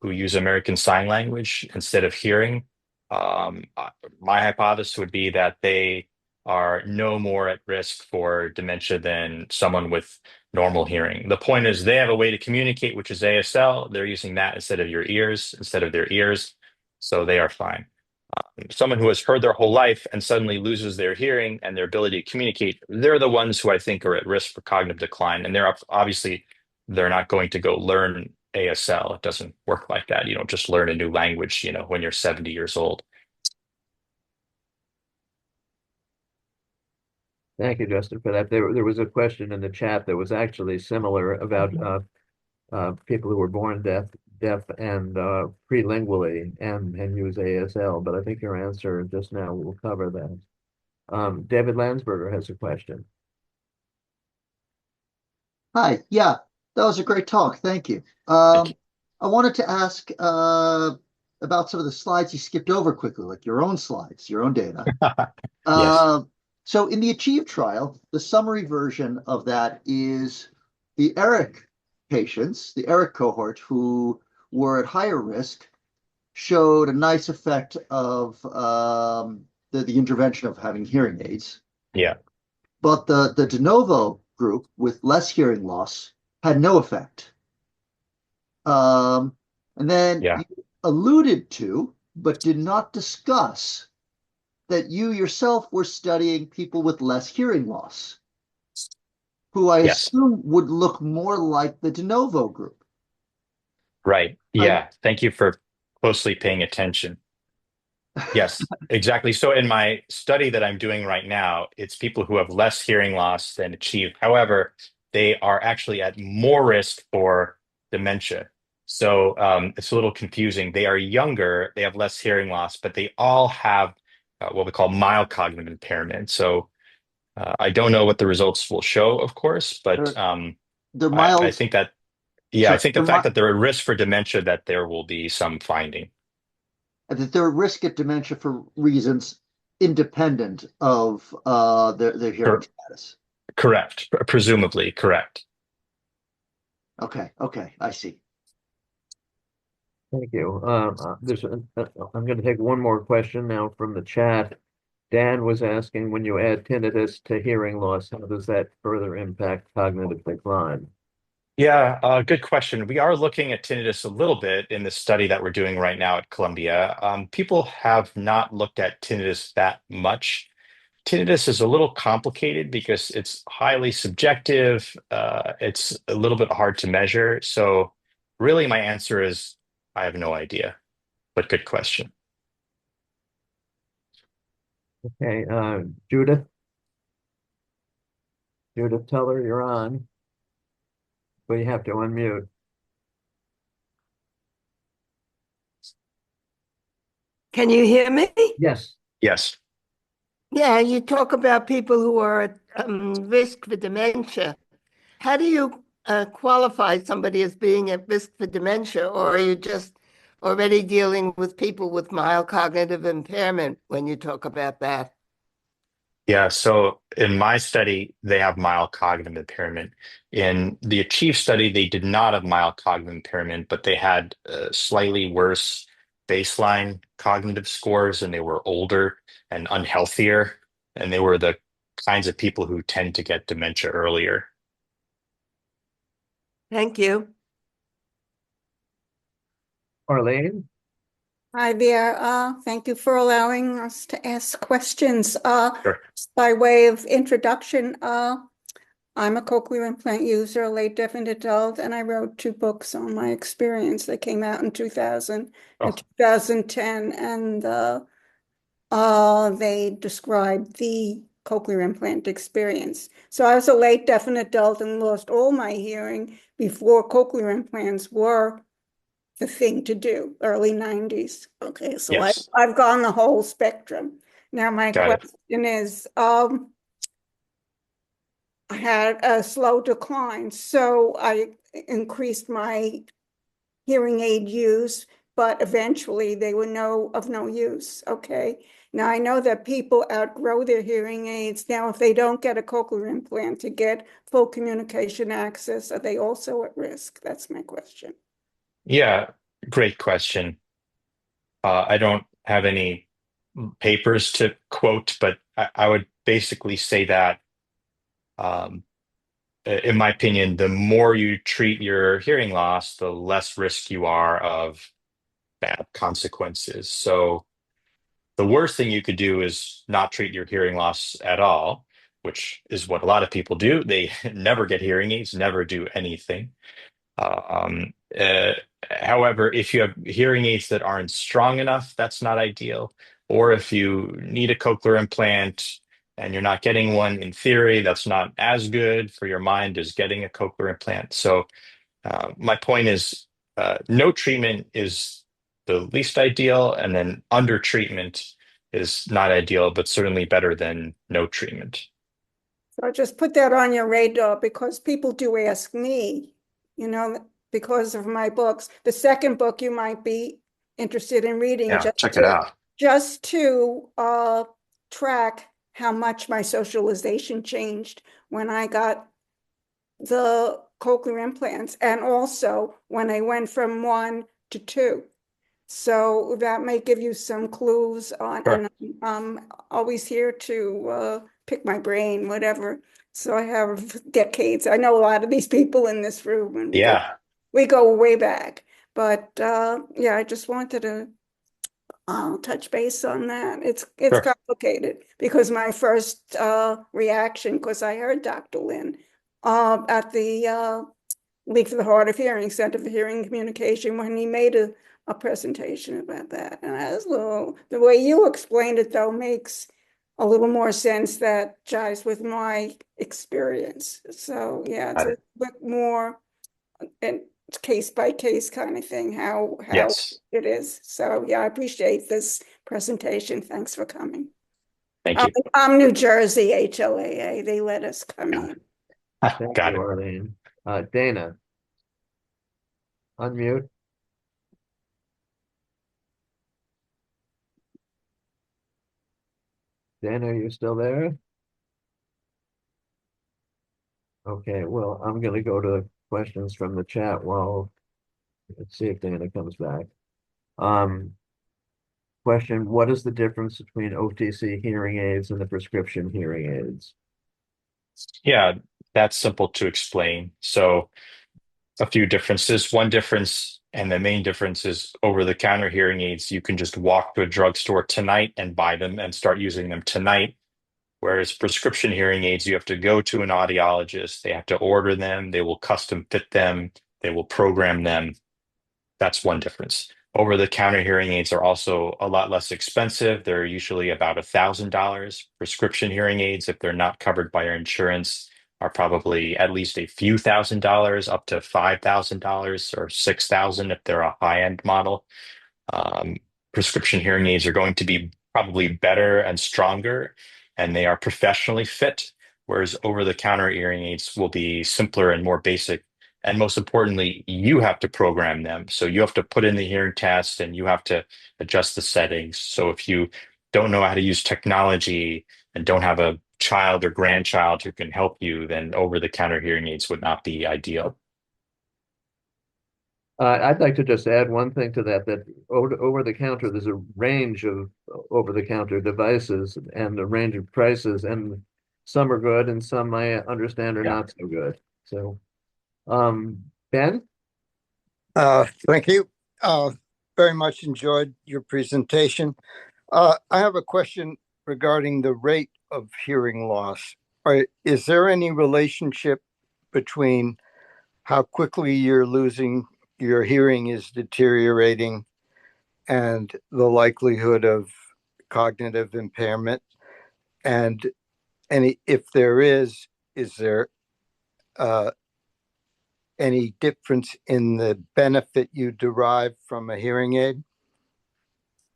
who use American Sign Language instead of hearing, my hypothesis would be that they are no more at risk for dementia than someone with normal hearing. The point is they have a way to communicate, which is ASL. They're using that instead of your ears, instead of their ears. So they are fine. Someone who has heard their whole life and suddenly loses their hearing and their ability to communicate, they're the ones who I think are at risk for cognitive decline. And obviously they're not going to go learn ASL. It doesn't work like that. You don't just learn a new language, when you're 70 years old. Thank you, Justin, for that. There was a question in the chat that was actually similar about people who were born deaf and prelingually and use ASL, but I think your answer just now will cover that. David Landsberger has a question. Hi, yeah, that was a great talk. Thank you. Thank you. I wanted to ask about some of the slides you skipped over quickly, like your own slides, your own data. Yes. So in the ACHIEVE trial, the summary version of that is the ERIC patients, the ERIC cohort who were at higher risk, showed a nice effect of the intervention of having hearing aids. Yeah. But the de novo group with less hearing loss had no effect. And then Yeah. you alluded to, but did not discuss, that you yourself were studying people with less hearing loss, who I Yes. assume would look more like the de novo group. Right. Yeah. Thank you for closely paying attention. Yes, exactly. So in my study that I'm doing right now, it's people who have less hearing loss than achieve. However, they are actually at more risk for dementia. So it's a little confusing. They are younger, they have less hearing loss, but they all have what we call mild cognitive impairment. So I don't know what the results will show, of course, but They're I mild. think that, yeah, I Sorry, think the fact that they're at risk for dementia, that there will be some finding. that they're at risk of dementia for reasons independent of their hearing status. Correct. Presumably correct. Okay, I see. Thank you. I'm going to take one more question now from the chat. Dan was asking, when you add tinnitus to hearing loss, how does that further impact cognitive decline? Yeah, good question. We are looking at tinnitus a little bit in the study that we're doing right now at Columbia. People have not looked at tinnitus that much. Tinnitus is a little complicated because it's highly subjective. It's a little bit hard to measure. So really my answer is I have no idea, but good question. Okay, Judith Teller, you're on, but you have to unmute. Can you hear me? Yes. Yes. Yeah, you talk about people who are at risk for dementia. How do you qualify somebody as being at risk for dementia, or are you just already dealing with people with mild cognitive impairment when you talk about that? Yeah, so in my study, they have mild cognitive impairment. In the Achieve study, they did not have mild cognitive impairment, but they had slightly worse baseline cognitive scores, and they were older and unhealthier, and they were the kinds of people who tend to get dementia earlier. Thank you. Arlene? Hi there. Thank you for allowing us to ask questions. Sure. By way of introduction, I'm a cochlear implant user, a late deaf and adult, and I wrote 2 books on my experience. They came out in 2000 and 2010, and they described the cochlear implant experience. So I was a late deaf and adult and lost all my hearing before cochlear implants were the thing to do, early 90s. Okay, so Yes. I've gone the whole spectrum. Now my Got it. question is, I had a slow decline, so I increased my hearing aid use, but eventually they were of no use. Okay, now I know that people outgrow their hearing aids. Now, if they don't get a cochlear implant to get full communication access, are they also at risk? That's my question. Yeah, great question. I don't have any papers to quote, but I would basically say that, in my opinion, the more you treat your hearing loss, the less risk you are of bad consequences. So the worst thing you could do is not treat your hearing loss at all, which is what a lot of people do. They never get hearing aids, never do anything. Um, uh, However, if you have hearing aids that aren't strong enough, that's not ideal. Or if you need a cochlear implant and you're not getting one, in theory, that's not as good for your mind as getting a cochlear implant. So my point is, no treatment is the least ideal, and then under treatment is not ideal, but certainly better than no treatment. So just put that on your radar, because people do ask me, because of my books. The second book, you might be interested in reading Yeah, check it out. just to track how much my socialization changed when I got the cochlear implants, and also when I went from 1 to 2. So that may give you some clues on, Sure. and I'm always here to pick my brain, whatever. So I have decades. I know a lot of these people in this room, and Yeah. we go way back. But yeah, I just wanted to touch base on that. It's Sure. complicated because my first reaction, because I heard Dr. Lin at the League for the Hard of Hearing, Center for Hearing Communication, when he made a presentation about that. And I was the way you explained it, though, makes a little more sense, that jives with my experience. So yeah, it's Got a it. bit more and case by case kind of thing, how Yes. it is. So yeah, I appreciate this presentation. Thanks for coming. Thank you. I'm New Jersey HLAA. They let us come in. Thank Got you, it. Arlene. Dana, unmute. Dana, are you still there? Okay, well, I'm going to go to questions from the chat while, let's see if Dana comes back. Question, what is the difference between OTC hearing aids and the prescription hearing aids? Yeah, that's simple to explain. So a few differences. One difference, and the main difference, is over-the-counter hearing aids. You can just walk to a drugstore tonight and buy them and start using them tonight. Whereas prescription hearing aids, you have to go to an audiologist. They have to order them. They will custom fit them. They will program them. That's one difference. Over-the-counter hearing aids are also a lot less expensive. They're usually about $1,000. Prescription hearing aids, if they're not covered by your insurance, are probably at least a few $1,000s, up to $5,000 or $6,000 if they're a high-end model. Um, Prescription hearing aids are going to be probably better and stronger, and they are professionally fit, whereas over-the-counter hearing aids will be simpler and more basic. And most importantly, you have to program them. So you have to put in the hearing test and you have to adjust the settings. So if you don't know how to use technology and don't have a child or grandchild who can help you, then over-the-counter hearing aids would not be ideal. I'd like to just add one thing to that, that over the counter, there's a range of over the counter devices and a range of prices, and some are good and some I understand are Yeah. not so good. So, Ben? Thank you. Very much enjoyed your presentation. I have a question regarding the rate of hearing loss. Is there any relationship between how quickly you're losing your hearing is deteriorating and the likelihood of cognitive impairment? And if there is there any difference in the benefit you derive from a hearing aid?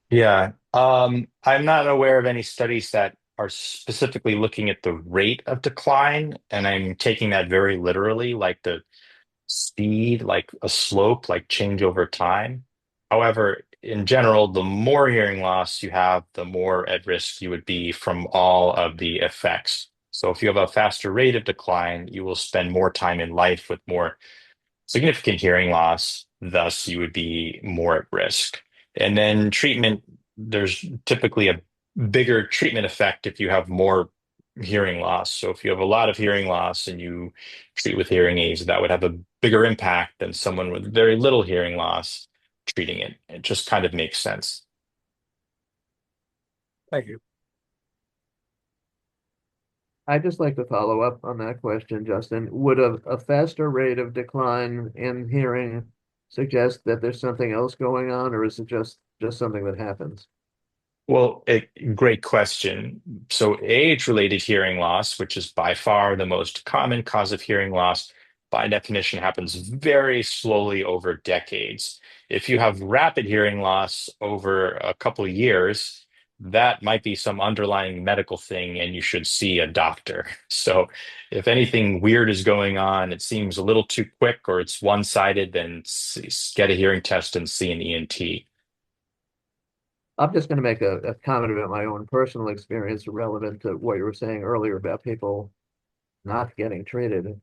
Yeah, I'm not aware of any studies that are specifically looking at the rate of decline, and I'm taking that very literally, like the speed, like a slope, like change over time. However, in general, the more hearing loss you have, the more at risk you would be from all of the effects. So if you have a faster rate of decline, you will spend more time in life with more significant hearing loss, thus you would be more at risk. And then treatment, there's typically a bigger treatment effect if you have more hearing loss. So if you have a lot of hearing loss and you treat with hearing aids, that would have a bigger impact than someone with very little hearing loss treating it. It just kind of makes sense. Thank you. I'd just like to follow up on that question, Justin. Would a faster rate of decline in hearing suggest that there's something else going on, or is it just something that happens? Well, great question. So age-related hearing loss, which is by far the most common cause of hearing loss, by definition happens very slowly over decades. If you have rapid hearing loss over a couple of years, that might be some underlying medical thing and you should see a doctor. So if anything weird is going on, it seems a little too quick or it's one-sided, then get a hearing test and see an ENT. I'm just going to make a comment about my own personal experience relevant to what you were saying earlier about people not getting treated.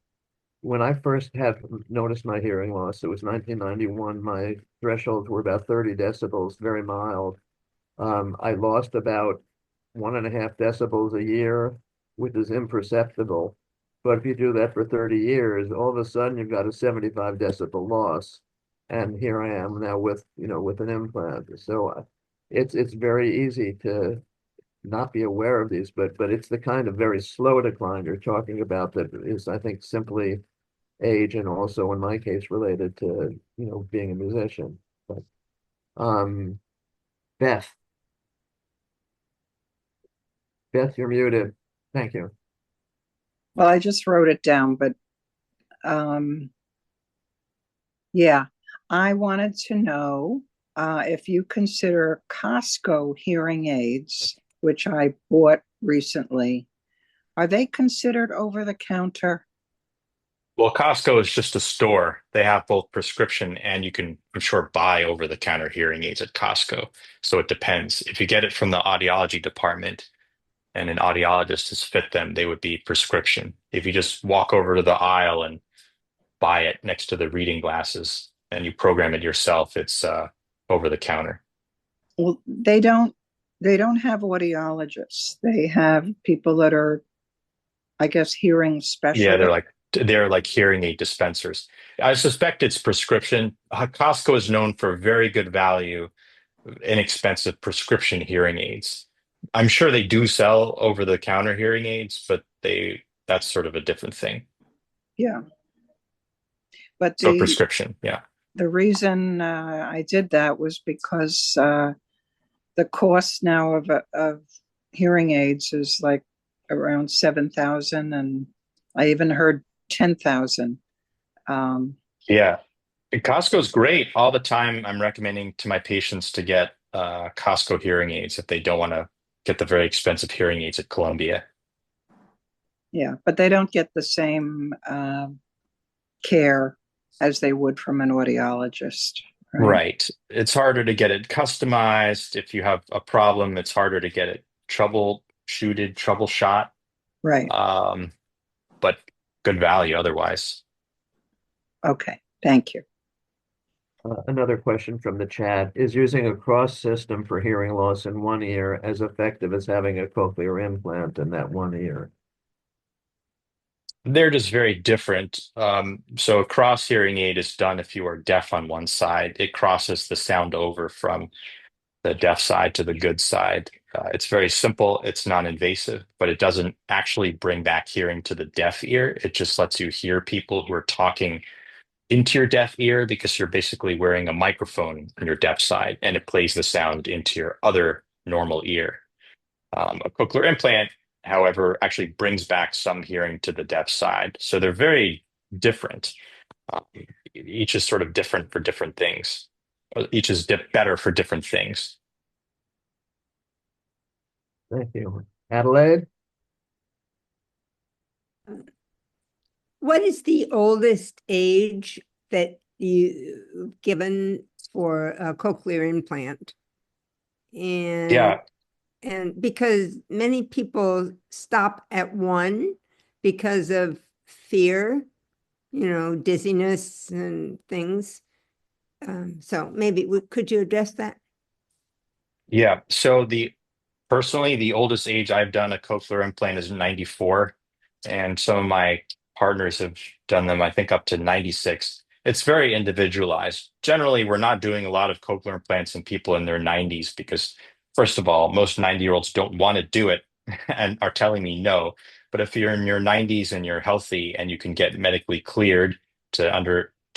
When I first had noticed my hearing loss, it was 1991. My thresholds were about 30 decibels, very mild. I lost about 1.5 decibels a year, which is imperceptible. But if you do that for 30 years, all of a sudden you've got a 75 decibel loss. And here I am now with, with an implant. So it's very easy to not be aware of these, but it's the kind of very slow decline you're talking about that is, I think, simply age and also in my case related to, being a musician. But Beth. Beth, you're muted. Thank you. Well, I just wrote it down, but yeah, I wanted to know if you consider Costco hearing aids, which I bought recently, are they considered over the counter? Well, Costco is just a store. They have both prescription and you can, I'm sure, buy over-the-counter hearing aids at Costco. So it depends. If you get it from the audiology department and an audiologist has fit them, they would be prescription. If you just walk over to the aisle and buy it next to the reading glasses and you program it yourself, it's over the counter. Well, they don't have audiologists. They have people that are, I guess, hearing Yeah, specialists. they're like hearing aid dispensers. I suspect it's prescription. Costco is known for very good value, inexpensive prescription hearing aids. I'm sure they do sell over-the-counter hearing aids, but that's sort of a different thing. Yeah. But So prescription, yeah. the reason I did that was because the cost now of hearing aids is like around 7,000, and I even heard 10,000. Yeah. Costco's great. All the time, I'm recommending to my patients to get Costco hearing aids if they don't want to get the very expensive hearing aids at Columbia. Yeah, but they don't get the same care as they would from an audiologist. Right. It's harder to get it customized. If you have a problem, it's harder to get it troubleshot. Right. But good value otherwise. Okay, thank you. Another question from the chat. Is using a cross system for hearing loss in one ear as effective as having a cochlear implant in that one ear? They're just very different. So a cross hearing aid is done if you are deaf on one side. It crosses the sound over from the deaf side to the good side. It's very simple. It's non-invasive, but it doesn't actually bring back hearing to the deaf ear. It just lets you hear people who are talking into your deaf ear because you're basically wearing a microphone on your deaf side and it plays the sound into your other normal ear. A cochlear implant, however, actually brings back some hearing to the deaf side. So they're very different. Each is sort of different for different things. Each is better for different things. Thank you. Adelaide? What is the oldest age that you've given for a cochlear implant? Yeah. And because many people stop at 1 because of fear, dizziness and things. So maybe could you address that? Yeah. So personally, the oldest age I've done a cochlear implant is 94. And some of my partners have done them, I think, up to 96. It's very individualized. Generally, we're not doing a lot of cochlear implants in people in their 90s because, first of all, most 90-year-olds don't want to do it and are telling me no. But if you're in your 90s and you're healthy and you can get medically cleared to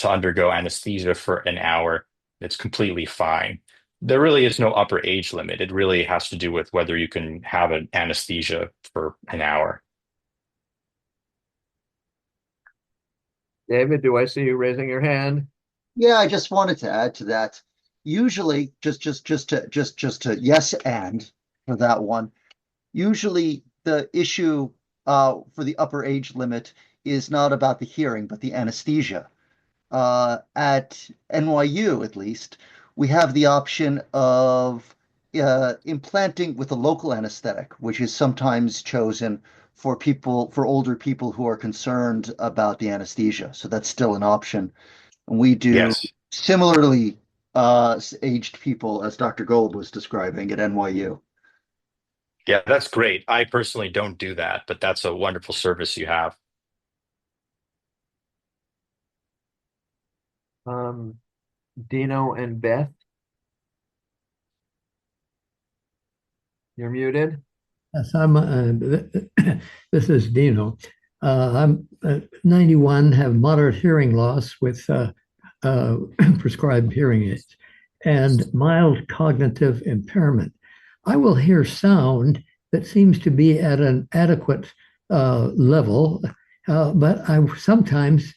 undergo anesthesia for an hour, it's completely fine. There really is no upper age limit. It really has to do with whether you can have an anesthesia for an hour. David, do I see you raising your hand? Yeah, I just wanted to add to that. Usually, just to yes and for that one. Usually, the issue for the upper age limit is not about the hearing, but the anesthesia. At NYU, at least, we have the option of implanting with a local anesthetic, which is sometimes chosen for older people who are concerned about the anesthesia. So that's still an option. And we do Yes. similarly aged people as Dr. Golub was describing at NYU. Yeah, that's great. I personally don't do that, but that's a wonderful service you have. Dino and Beth, you're muted. Yes, this is Dino. I'm 91, have moderate hearing loss with prescribed hearing aids and mild cognitive impairment. I will hear sound that seems to be at an adequate level, but I sometimes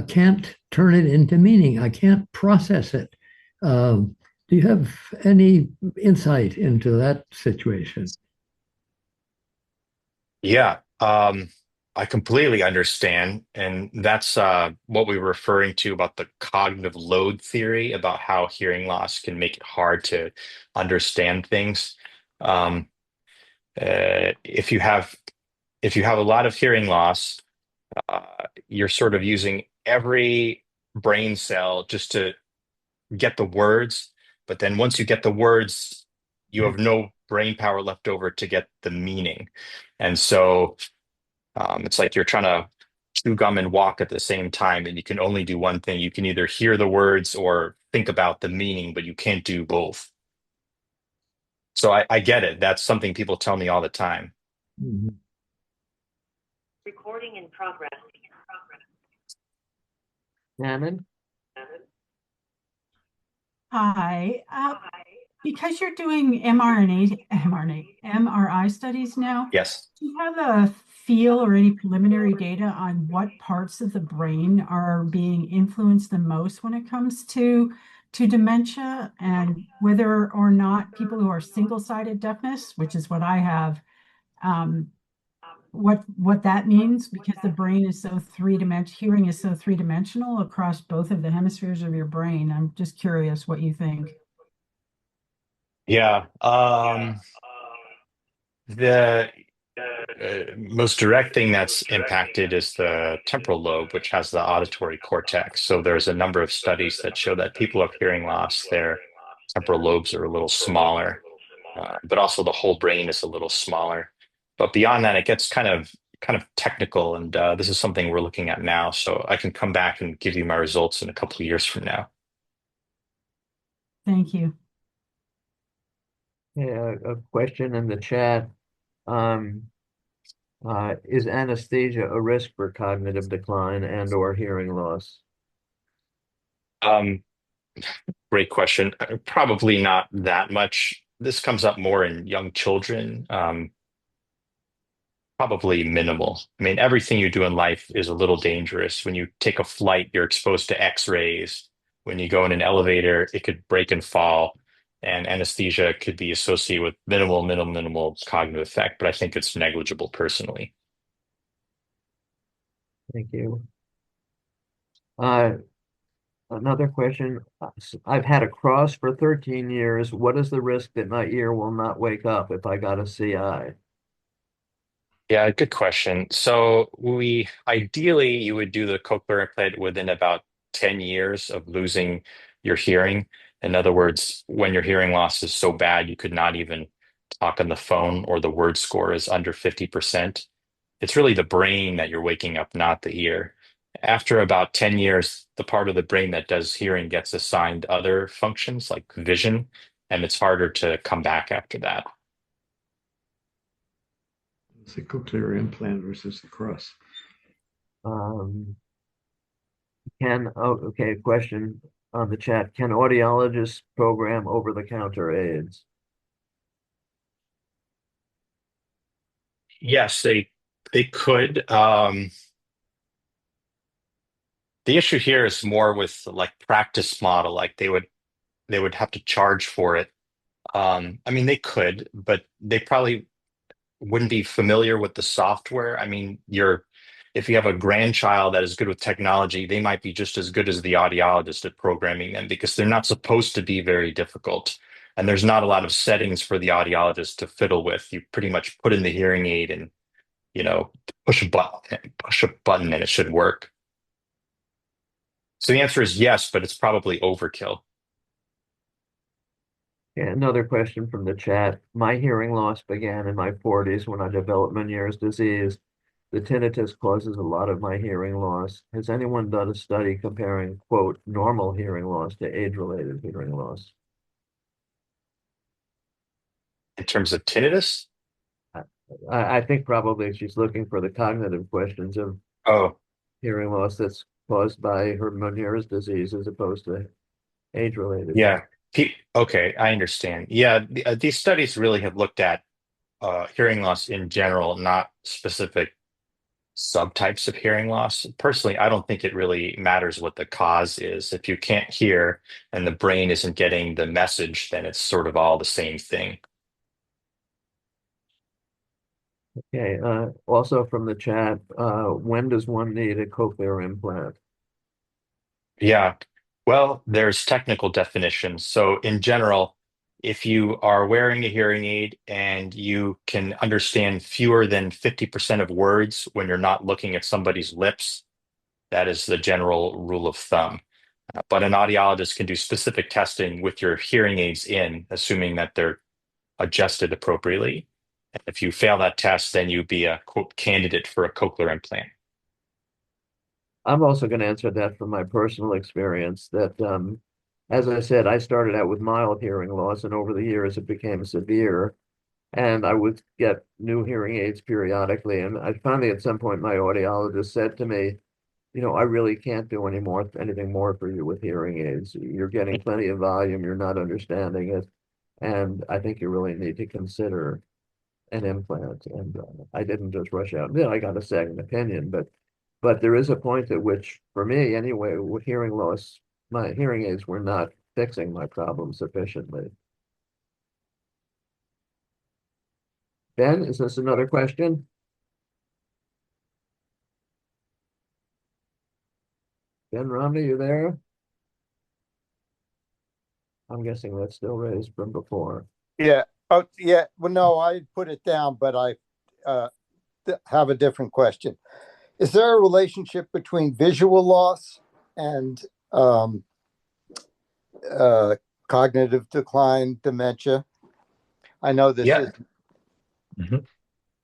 can't turn it into meaning. I can't process it. Do you have any insight into that situation? Yeah, I completely understand. And that's what we were referring to about the cognitive load theory, about how hearing loss can make it hard to understand things. Um, if you have a lot of hearing loss, uh, you're sort of using every brain cell just to get the words. But then once you get the words, you have no brain power left over to get the meaning. And so it's like you're trying to chew gum and walk at the same time, and you can only do one thing. You can either hear the words or think about the meaning, but you can't do both. So I get it. That's something people tell me all the time. Mhm. Recording in progress. Shannon? Hi. Because you're doing MRI studies now, Yes. do you have a feel or any preliminary data on what parts of the brain are being influenced the most when it comes to dementia, and whether or not people who are single-sided deafness, which is what I have, what that means, because the brain is so hearing is so three-dimensional across both of the hemispheres of your brain. I'm just curious what you think. Yeah. The most direct thing that's impacted is the temporal lobe, which has the auditory cortex. So there's a number of studies that show that people with hearing loss, their temporal lobes are a little smaller, but also the whole brain is a little smaller. But beyond that, it gets kind of technical, and this is something we're looking at now. So I can come back and give you my results in a couple of years from now. Thank you. Yeah, a question in the chat. Is anesthesia a risk for cognitive decline and or hearing loss? Um, Great question. Probably not that much. This comes up more in young children. Probably minimal. I mean, everything you do in life is a little dangerous. When you take a flight, you're exposed to X-rays. When you go in an elevator, it could break and fall. And anesthesia could be associated with minimal cognitive effect, but I think it's negligible personally. Thank you. Another question. I've had a cross for 13 years. What is the risk that my ear will not wake up if I got a CI? Yeah, good question. So ideally you would do the cochlear implant within about 10 years of losing your hearing. In other words, when your hearing loss is so bad you could not even talk on the phone, or the word score is under 50%. It's really the brain that you're waking up, not the ear. After about 10 years, the part of the brain that does hearing gets assigned other functions like vision, and it's harder to come back after that. It's a cochlear implant versus the cross. Okay, question on the chat. Can audiologists program over-the-counter aids? Yes, they could. The issue here is more with like practice model, like they would have to charge for it. I mean, they could, but they probably wouldn't be familiar with the software. I mean, if you have a grandchild that is good with technology, they might be just as good as the audiologist at programming them, because they're not supposed to be very difficult. And there's not a lot of settings for the audiologist to fiddle with. You pretty much put in the hearing aid and, push a button and it should work. So the answer is yes, but it's probably overkill. Yeah, another question from the chat. My hearing loss began in my 40s when I developed Meniere's disease. The tinnitus causes a lot of my hearing loss. Has anyone done a study comparing, quote, normal hearing loss to age-related hearing loss? In terms of tinnitus? I think probably she's looking for the cognitive questions of hearing loss that's caused by her Meniere's disease as opposed to age-related. Yeah. Okay, I understand. Yeah, these studies really have looked at hearing loss in general, not specific subtypes of hearing loss. Personally, I don't think it really matters what the cause is. If you can't hear and the brain isn't getting the message, then it's sort of all the same thing. Okay, also from the chat, when does one need a cochlear implant? Yeah, well, there's technical definitions. So in general, if you are wearing a hearing aid and you can understand fewer than 50% of words when you're not looking at somebody's lips, that is the general rule of thumb. But an audiologist can do specific testing with your hearing aids in, assuming that they're adjusted appropriately. And if you fail that test, then you'd be a quote candidate for a cochlear implant. I'm also going to answer that from my personal experience that, as I said, I started out with mild hearing loss, and over the years it became severe. And I would get new hearing aids periodically. And I finally, at some point, my audiologist said to me, I really can't do anything more for you with hearing aids. You're getting plenty of volume. You're not understanding it. And I think you really need to consider an implant. And I didn't just rush out. Then I got a second opinion, but there is a point at which, for me anyway, with hearing loss, my hearing aids were not fixing my problem sufficiently. Ben, is this another question? Ben Romney, you there? I'm guessing that's still raised from before. Yeah. Oh, yeah. Well, no, I put it down, but I have a different question. Is there a relationship between visual loss and cognitive decline, dementia? I know this is.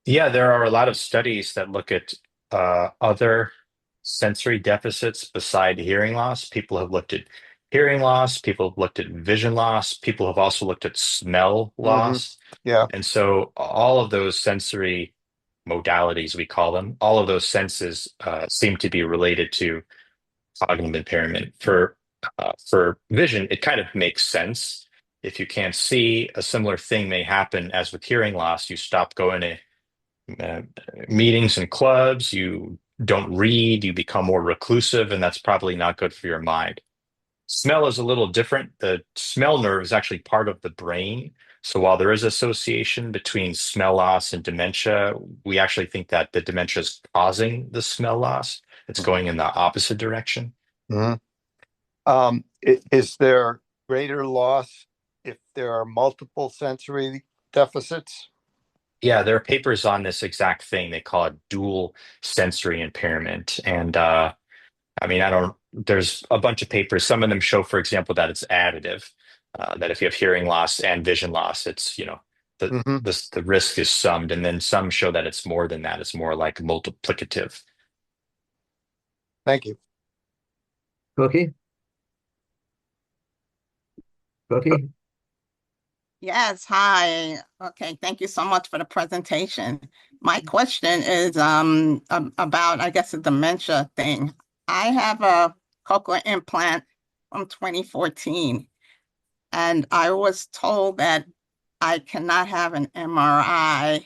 Yeah, there are a lot of studies that look at other sensory deficits beside hearing loss. People have looked at hearing loss, people have looked at vision loss, people have also looked at smell loss. Yeah. And so all of those sensory modalities, we call them, all of those senses seem to be related to cognitive impairment. For vision, it kind of makes sense. If you can't see, a similar thing may happen as with hearing loss. You stop going to meetings and clubs, you don't read, you become more reclusive, and that's probably not good for your mind. Smell is a little different. The smell nerve is actually part of the brain. So while there is association between smell loss and dementia, we actually think that the dementia is causing the smell loss. It's going in the opposite direction. Is there greater loss if there are multiple sensory deficits? Yeah, there are papers on this exact thing. They call it dual sensory impairment. And there's a bunch of papers. Some of them show, for example, that it's additive, that if you have hearing loss and vision loss, it's, the risk is summed. And then some show that it's more than that. It's more like multiplicative. Thank you. Cookie? Cookie? Yes, hi. Okay, thank you so much for the presentation. My question is about, I guess, the dementia thing. I have a cochlear implant from 2014, and I was told that I cannot have an MRI.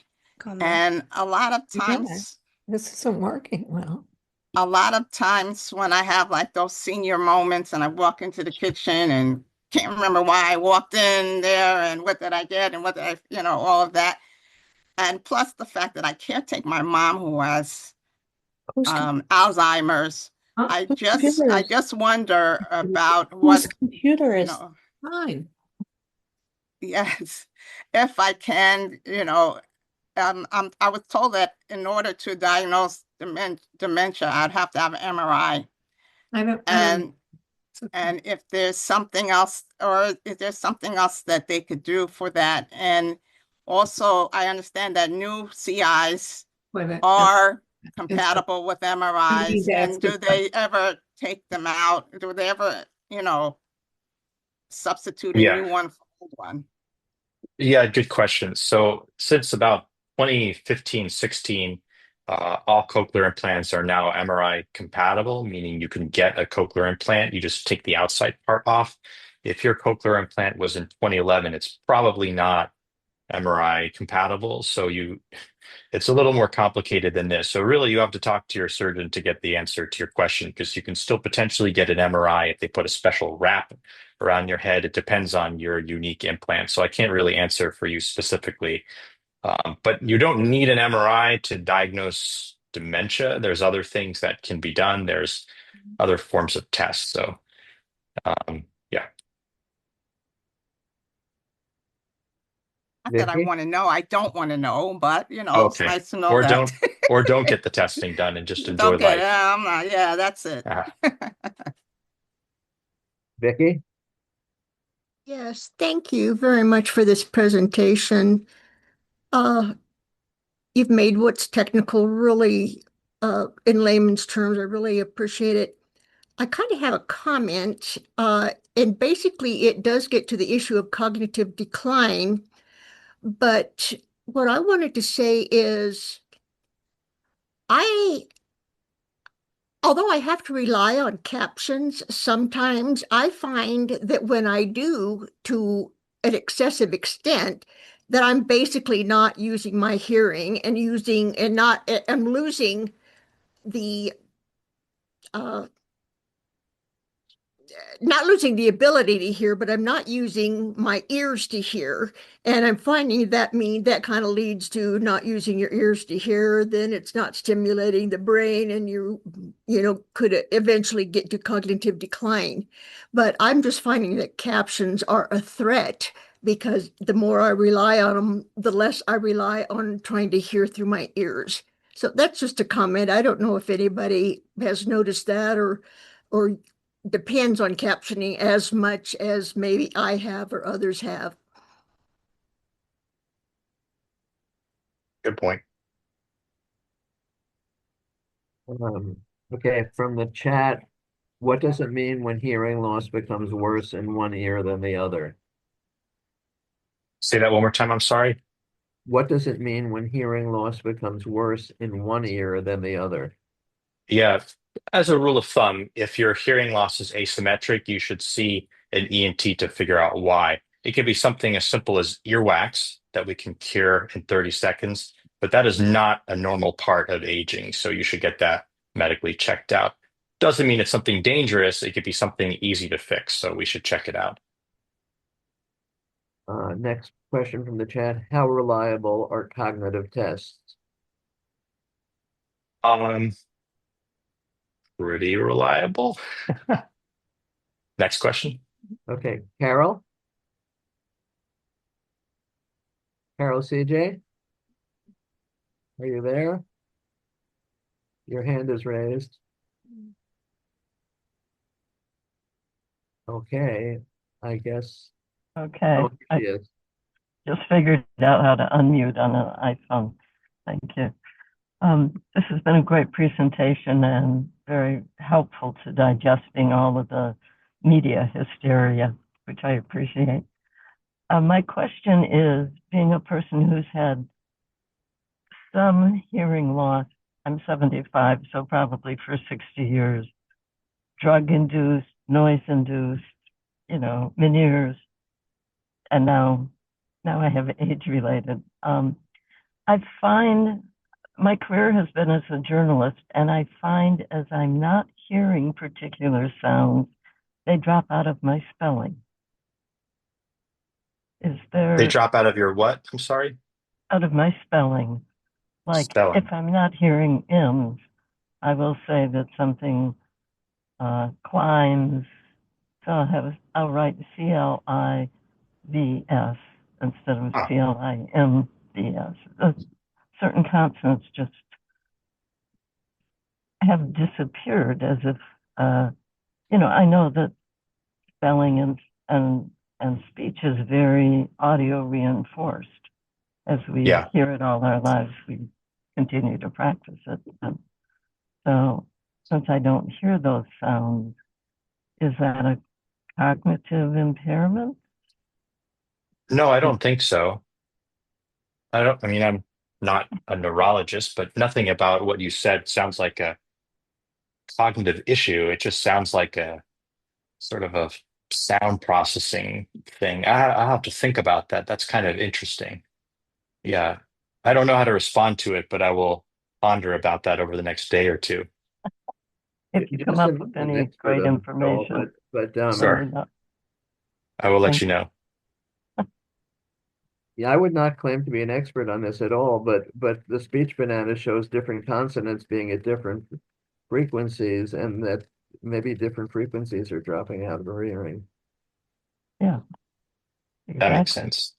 And a lot of times, this isn't working well. A lot of times when I have like those senior moments and I walk into the kitchen and can't remember why I walked in there and what did I get and what did I, all of that. And plus the fact that I can't take my mom who has Alzheimer's. I just wonder about what computer is know, fine. Yes, if I can, I was told that in order to diagnose dementia, I'd have to have an MRI. And if there's something else, or if there's something else that they could do for that. And also, I understand that new CIs are compatible with MRIs. And do they ever take them out? Do they ever, substitute a new one for old one? Yeah, good question. So since about 2015, 16, all cochlear implants are now MRI compatible, meaning you can get a cochlear implant. You just take the outside part off. If your cochlear implant was in 2011, it's probably not MRI compatible. It's a little more complicated than this. So really, you have to talk to your surgeon to get the answer to your question, because you can still potentially get an MRI if they put a special wrap around your head. It depends on your unique implant. So I can't really answer for you specifically. But you don't need an MRI to diagnose dementia. There's other things that can be done. There's other forms of tests. So yeah. Not that I want to know. I don't want to know, but it's nice to know or that. don't get the testing done and just enjoy Don't get life. I'm not, yeah, that's it. Vicky? Yes, thank you very much for this presentation. You've made what's technical really, in layman's terms, I really appreciate it. I kind of have a comment, and basically it does get to the issue of cognitive decline. But what I wanted to say is, although I have to rely on captions, sometimes I find that when I do to an excessive extent, that I'm basically not using my hearing and I'm losing the not losing the ability to hear, but I'm not using my ears to hear. And I'm finding that kind of leads to not using your ears to hear. Then it's not stimulating the brain, and you could eventually get to cognitive decline. But I'm just finding that captions are a threat, because the more I rely on them, the less I rely on trying to hear through my ears. So that's just a comment. I don't know if anybody has noticed that or depends on captioning as much as maybe I have or others have. Good point. Okay, from the chat, what does it mean when hearing loss becomes worse in one ear than the other? Say that one more time. I'm sorry. What does it mean when hearing loss becomes worse in one ear than the other? Yeah, as a rule of thumb, if your hearing loss is asymmetric, you should see an ENT to figure out why. It could be something as simple as earwax that we can cure in 30 seconds, but that is not a normal part of aging. So you should get that medically checked out. Doesn't mean it's something dangerous. It could be something easy to fix. So we should check it out. Next question from the chat. How reliable are cognitive tests? Pretty reliable. Next question. Okay, Carol? Carol CJ? Are you there? Your hand is raised. Okay, I guess. Okay, Oh, I she is. just figured out how to unmute on an iPhone. Thank you. This has been a great presentation and very helpful to digesting all of the media hysteria, which I appreciate. My question is, being a person who's had some hearing loss, I'm 75, so probably for 60 years, drug-induced, noise-induced, Meniere's, and now I have age-related. I find my career has been as a journalist, and I find as I'm not hearing particular sounds, they drop out of my spelling. They drop out of your what? I'm sorry? Out of my spelling. Like Spelling. if I'm not hearing M's, I will say that something climbs. So I'll write CLIVS. instead of Huh. CLIMBS. Certain consonants just have disappeared as if, I know that spelling and speech is very audio reinforced. As we Yeah. hear it all our lives, we continue to practice it. And so since I don't hear those sounds, is that a cognitive impairment? No, I don't think so. I mean, I'm not a neurologist, but nothing about what you said sounds like a cognitive issue. It just sounds like a sort of a sound processing thing. I'll have to think about that. That's kind of interesting. Yeah. I don't know how to respond to it, but I will ponder about that over the next day or two. If you come Justin up with is an any expert great on it all, information, but let Sure. me know. I will let Thank you know. yeah, I would not claim to be an expert on this at all, but the speech banana shows different consonants being at different frequencies, and that maybe different frequencies are dropping out of her hearing. Yeah, That makes exactly. sense.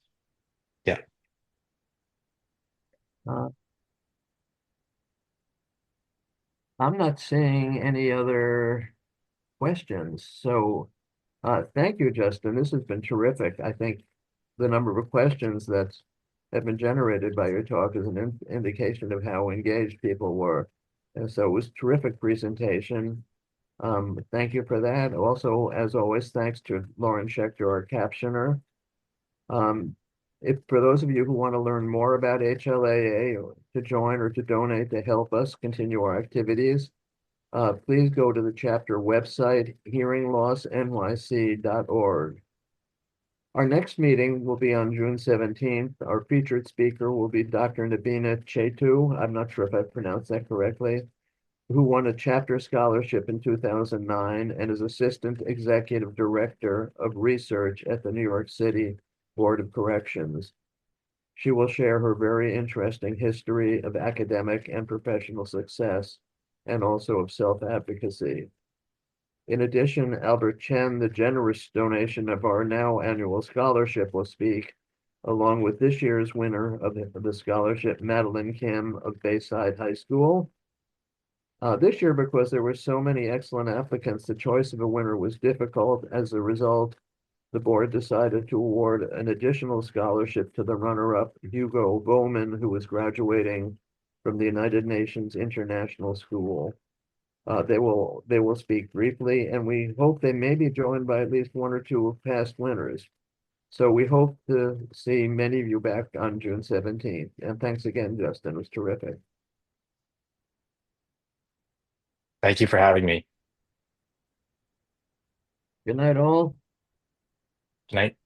Yeah. Uh, I'm not seeing any other questions, so thank you, Justin. This has been terrific. I think the number of questions that have been generated by your talk is an indication of how engaged people were. And so it was a terrific presentation. Thank you for that. Also, as always, thanks to Lauren Schechter, our captioner. If for those of you who want to learn more about HLAA or to join or to donate to help us continue our activities, please go to the chapter website, hearinglossnyc.org. Our next meeting will be on June 17th. Our featured speaker will be Dr. Nabina Chetu. I'm not sure if I pronounced that correctly, who won a chapter scholarship in 2009 and is Assistant Executive Director of Research at the New York City Board of Corrections. She will share her very interesting history of academic and professional success and also of self-advocacy. In addition, Albert Chen, the generous donation of our now annual scholarship, will speak, along with this year's winner of the scholarship, Madeline Kim of Bayside High School. This year, because there were so many excellent applicants, the choice of a winner was difficult. As a result, the board decided to award an additional scholarship to the runner-up, Hugo Bowman, who was graduating from the United Nations International School. They will speak briefly, and we hope they may be joined by at least one or two past winners. So we hope to see many of you back on June 17th. And thanks again, Justin. It was terrific. Thank you for having me. Good night, all. Good night.